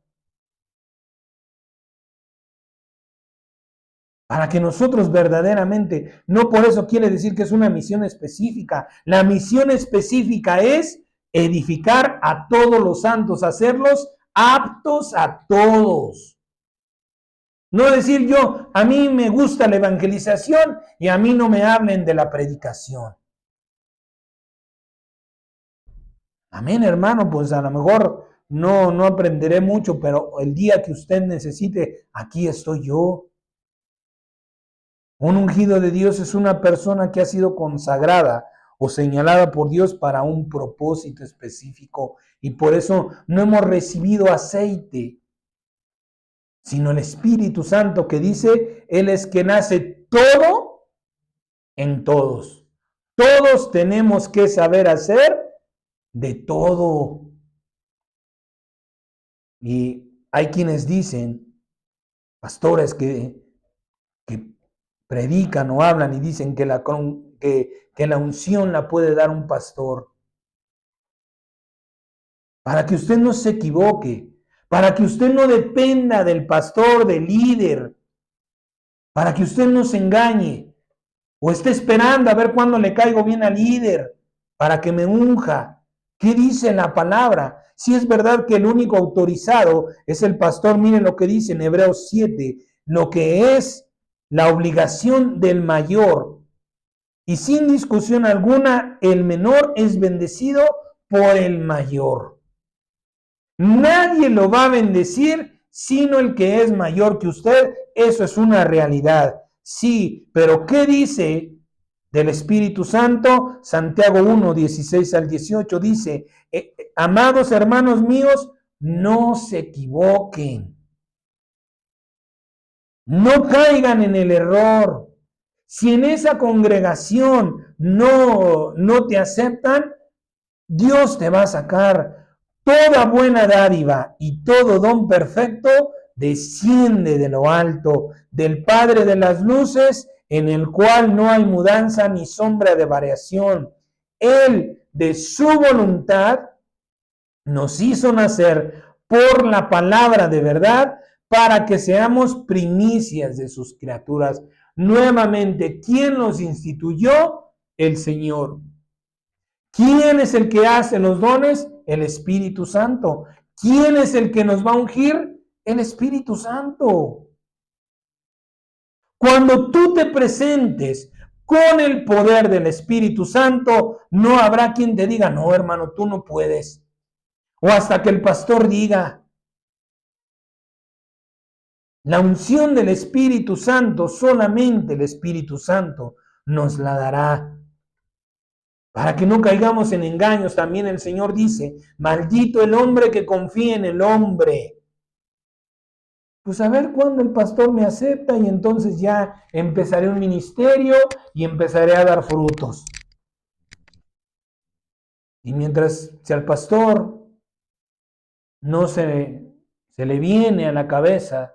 S1: Para que nosotros verdaderamente, no por eso quiere decir que es una misión específica. La misión específica es edificar a todos los santos, hacerlos aptos a todos. No decir yo, a mí me gusta la evangelización y a mí no me hablen de la predicación. Amén, hermano, pues a lo mejor no aprenderé mucho, pero el día que usted necesite, aquí estoy yo. Un ungido de Dios es una persona que ha sido consagrada o señalada por Dios para un propósito específico y por eso no hemos recibido aceite, sino el Espíritu Santo que dice, Él es quien hace todo en todos. Todos tenemos que saber hacer de todo. Y hay quienes dicen, pastores que predican o hablan y dicen que la unción la puede dar un pastor. Para que usted no se equivoque, para que usted no dependa del pastor, del líder, para que usted no se engañe o esté esperando a ver cuándo le caigo bien al líder para que me unja. ¿Qué dice la palabra? Si es verdad que el único autorizado es el pastor, miren lo que dice en Hebreos 7, lo que es la obligación del mayor. Y sin discusión alguna, el menor es bendecido por el mayor. Nadie lo va a bendecir sino el que es mayor que usted. Eso es una realidad. Sí, pero ¿qué dice del Espíritu Santo? Santiago 1, 16 al 18 dice, amados hermanos míos, no se equivoquen. No caigan en el error. Si en esa congregación no te aceptan, Dios te va a sacar. Toda buena dádiva y todo don perfecto desciende de lo alto, del Padre de las luces, en el cual no hay mudanza ni sombra de variación. Él, de su voluntad, nos hizo nacer por la palabra de verdad para que seamos primicias de sus criaturas. Nuevamente, ¿quién los instituyó? El Señor. ¿Quién es el que hace los dones? El Espíritu Santo. ¿Quién es el que nos va a ungir? El Espíritu Santo. Cuando tú te presentes con el poder del Espíritu Santo, no habrá quien te diga, no, hermano, tú no puedes. O hasta que el pastor diga. La unción del Espíritu Santo, solamente el Espíritu Santo nos la dará. Para que no caigamos en engaños, también el Señor dice, maldito el hombre que confía en el hombre. Pues a ver cuándo el pastor me acepta y entonces ya empezaré un ministerio y empezaré a dar frutos. Y mientras si al pastor no se le viene a la cabeza,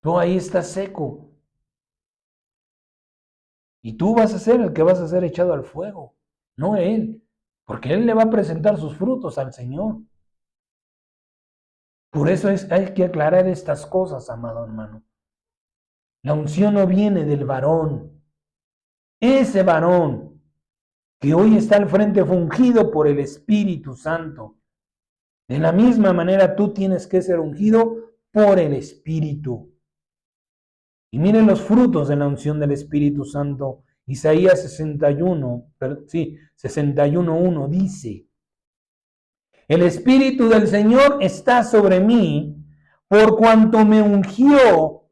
S1: tú ahí estás seco. Y tú vas a ser el que vas a ser echado al fuego, no él, porque él le va a presentar sus frutos al Señor. Por eso hay que aclarar estas cosas, amado hermano. La unción no viene del varón. Ese varón que hoy está al frente fue ungido por el Espíritu Santo. De la misma manera tú tienes que ser ungido por el Espíritu. Y miren los frutos de la unción del Espíritu Santo. Isaías 61:1 dice, el Espíritu del Señor está sobre mí, por cuanto me ungió,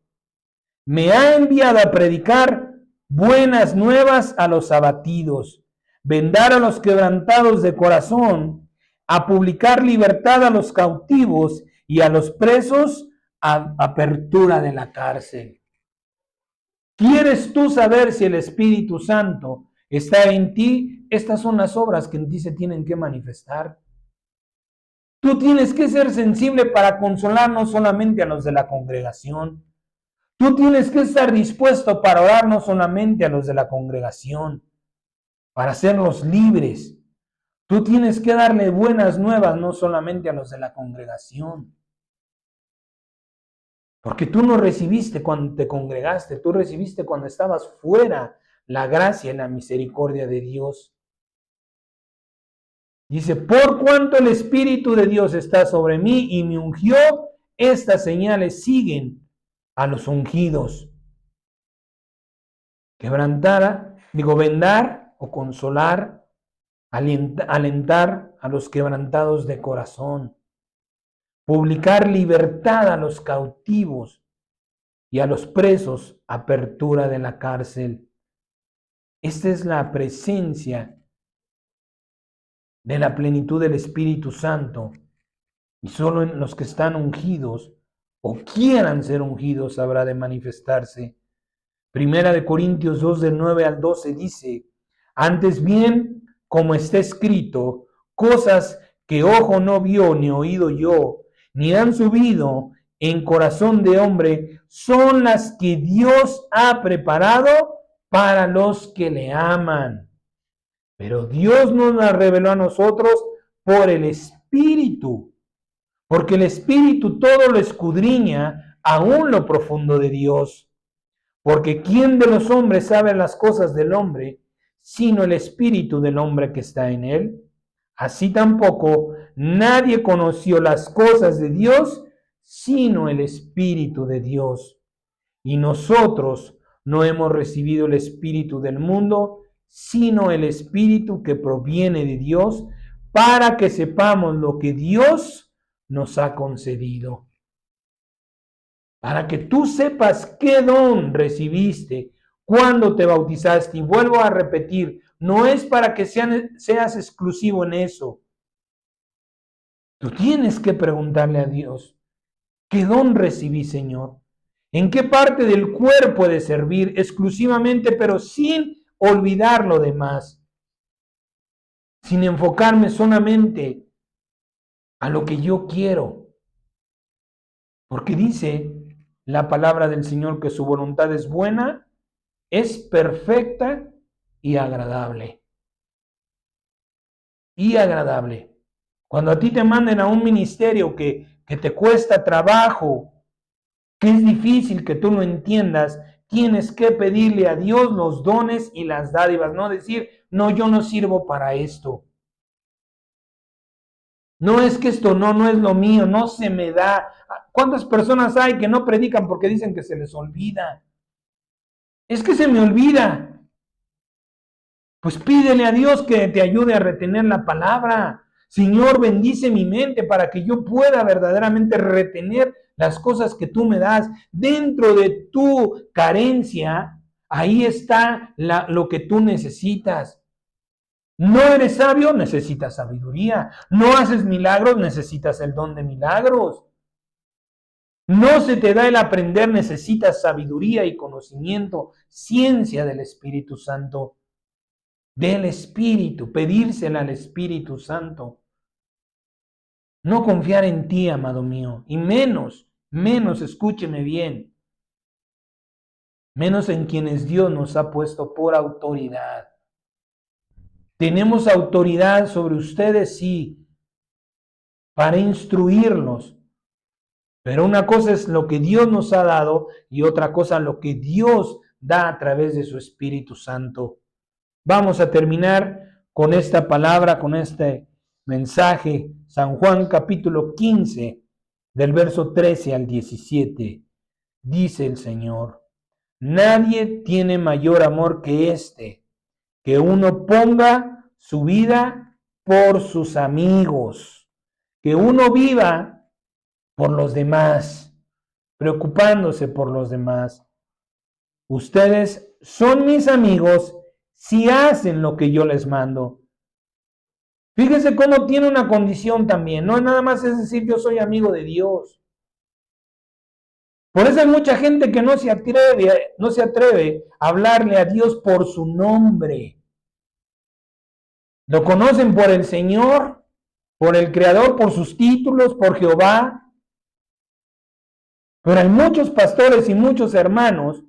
S1: me ha enviado a predicar buenas nuevas a los abatidos, vendar a los quebrantados de corazón, a publicar libertad a los cautivos y a los presos, a apertura de la cárcel. ¿Quieres tú saber si el Espíritu Santo está en ti? Estas son las obras que en ti se tienen que manifestar. Tú tienes que ser sensible para consolar no solamente a los de la congregación. Tú tienes que estar dispuesto para orar no solamente a los de la congregación, para hacerlos libres. Tú tienes que darle buenas nuevas no solamente a los de la congregación. Porque tú no recibiste cuando te congregaste, tú recibiste cuando estabas fuera la gracia y la misericordia de Dios. Dice, por cuanto el Espíritu de Dios está sobre mí y me ungió, estas señales siguen a los ungidos. Vendar o consolar, alentar a los quebrantados de corazón. Publicar libertad a los cautivos y a los presos, apertura de la cárcel. Esta es la presencia de la plenitud del Espíritu Santo. Y solo en los que están ungidos o quieran ser ungidos habrá de manifestarse. Primera de Corintios 2, del 9 al 12 dice, antes bien, como está escrito, cosas que ojo no vio ni oído yo, ni han subido en corazón de hombre, son las que Dios ha preparado para los que le aman. Pero Dios nos las reveló a nosotros por el Espíritu, porque el Espíritu todo lo escudriña, aún lo profundo de Dios. Porque ¿quién de los hombres sabe las cosas del hombre, sino el Espíritu del hombre que está en él? Así tampoco nadie conoció las cosas de Dios, sino el Espíritu de Dios. Y nosotros no hemos recibido el Espíritu del mundo, sino el Espíritu que proviene de Dios, para que sepamos lo que Dios nos ha concedido. para que tú sepas qué don recibiste cuando te bautizaste. Y vuelvo a repetir, no es para que seas exclusivo en eso. Tú tienes que preguntarle a Dios, ¿qué don recibí, Señor? ¿En qué parte del cuerpo he de servir exclusivamente, pero sin olvidar lo demás? Sin enfocarme solamente a lo que yo quiero. Porque dice la palabra del Señor que su voluntad es buena, es perfecta y agradable. Y agradable. Cuando a ti te manden a un ministerio que te cuesta trabajo, que es difícil que tú lo entiendas, tienes que pedirle a Dios los dones y las dádivas, no decir, no, yo no sirvo para esto. No es que esto no es lo mío, no se me da. ¿Cuántas personas hay que no predican porque dicen que se les olvida? Es que se me olvida. Pues pídele a Dios que te ayude a retener la palabra. Señor, bendice mi mente para que yo pueda verdaderamente retener las cosas que tú me das. Dentro de tu carencia, ahí está lo que tú necesitas. No eres sabio, necesitas sabiduría. No haces milagros, necesitas el don de milagros. No se te da el aprender, necesitas sabiduría y conocimiento, ciencia del Espíritu Santo. Del Espíritu, pedírsela al Espíritu Santo. No confiar en ti, amado mío, y menos, escúcheme bien, menos en quienes Dios nos ha puesto por autoridad. Tenemos autoridad sobre ustedes, sí, para instruirlos. Pero una cosa es lo que Dios nos ha dado y otra cosa lo que Dios da a través de su Espíritu Santo. Vamos a terminar con esta palabra, con este mensaje. San Juan capítulo 15, del verso 13 al 17. Dice el Señor, nadie tiene mayor amor que este, que uno ponga su vida por sus amigos, que uno viva por los demás, preocupándose por los demás. Ustedes son mis amigos si hacen lo que yo les mando. Fíjese cómo tiene una condición también. No nada más es decir yo soy amigo de Dios. Por eso hay mucha gente que no se atreve a hablarle a Dios por su nombre. Lo conocen por el Señor, por el Creador, por sus títulos, por Jehová. Pero hay muchos pastores y muchos hermanos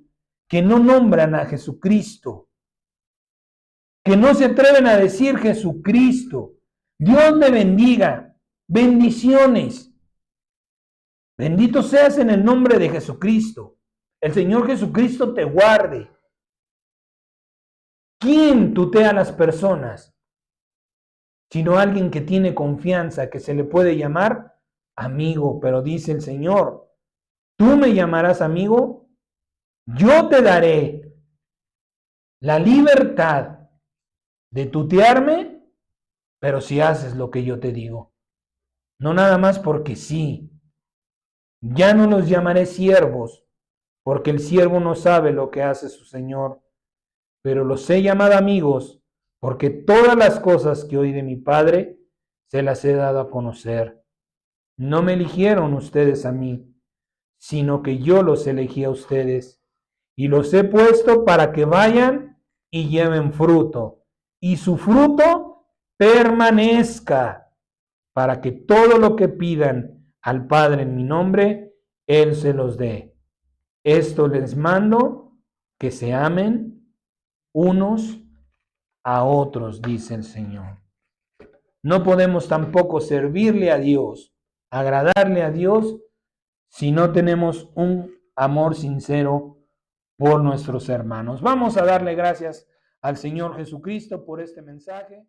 S1: que no nombran a Jesucristo, que no se atreven a decir Jesucristo. Dios me bendiga. Bendiciones. Bendito seas en el nombre de Jesucristo. El Señor Jesucristo te guarde. ¿Quién tutea a las personas? Sino alguien que tiene confianza, que se le puede llamar amigo. Pero dice el Señor, tú me llamarás amigo, yo te daré la libertad de tutearme, pero si haces lo que yo te digo. No nada más porque sí. Ya no los llamaré siervos, porque el siervo no sabe lo que hace su Señor, pero los he llamado amigos, porque todas las cosas que oí de mi Padre se las he dado a conocer. No me eligieron ustedes a mí, sino que yo los elegí a ustedes, y los he puesto para que vayan y lleven fruto, y su fruto permanezca, para que todo lo que pidan al Padre en mi nombre, Él se los dé. Esto les mando, que se amen unos a otros, dice el Señor. No podemos tampoco servirle a Dios, agradarle a Dios, si no tenemos un amor sincero por nuestros hermanos. Vamos a darle gracias al Señor Jesucristo por este mensaje.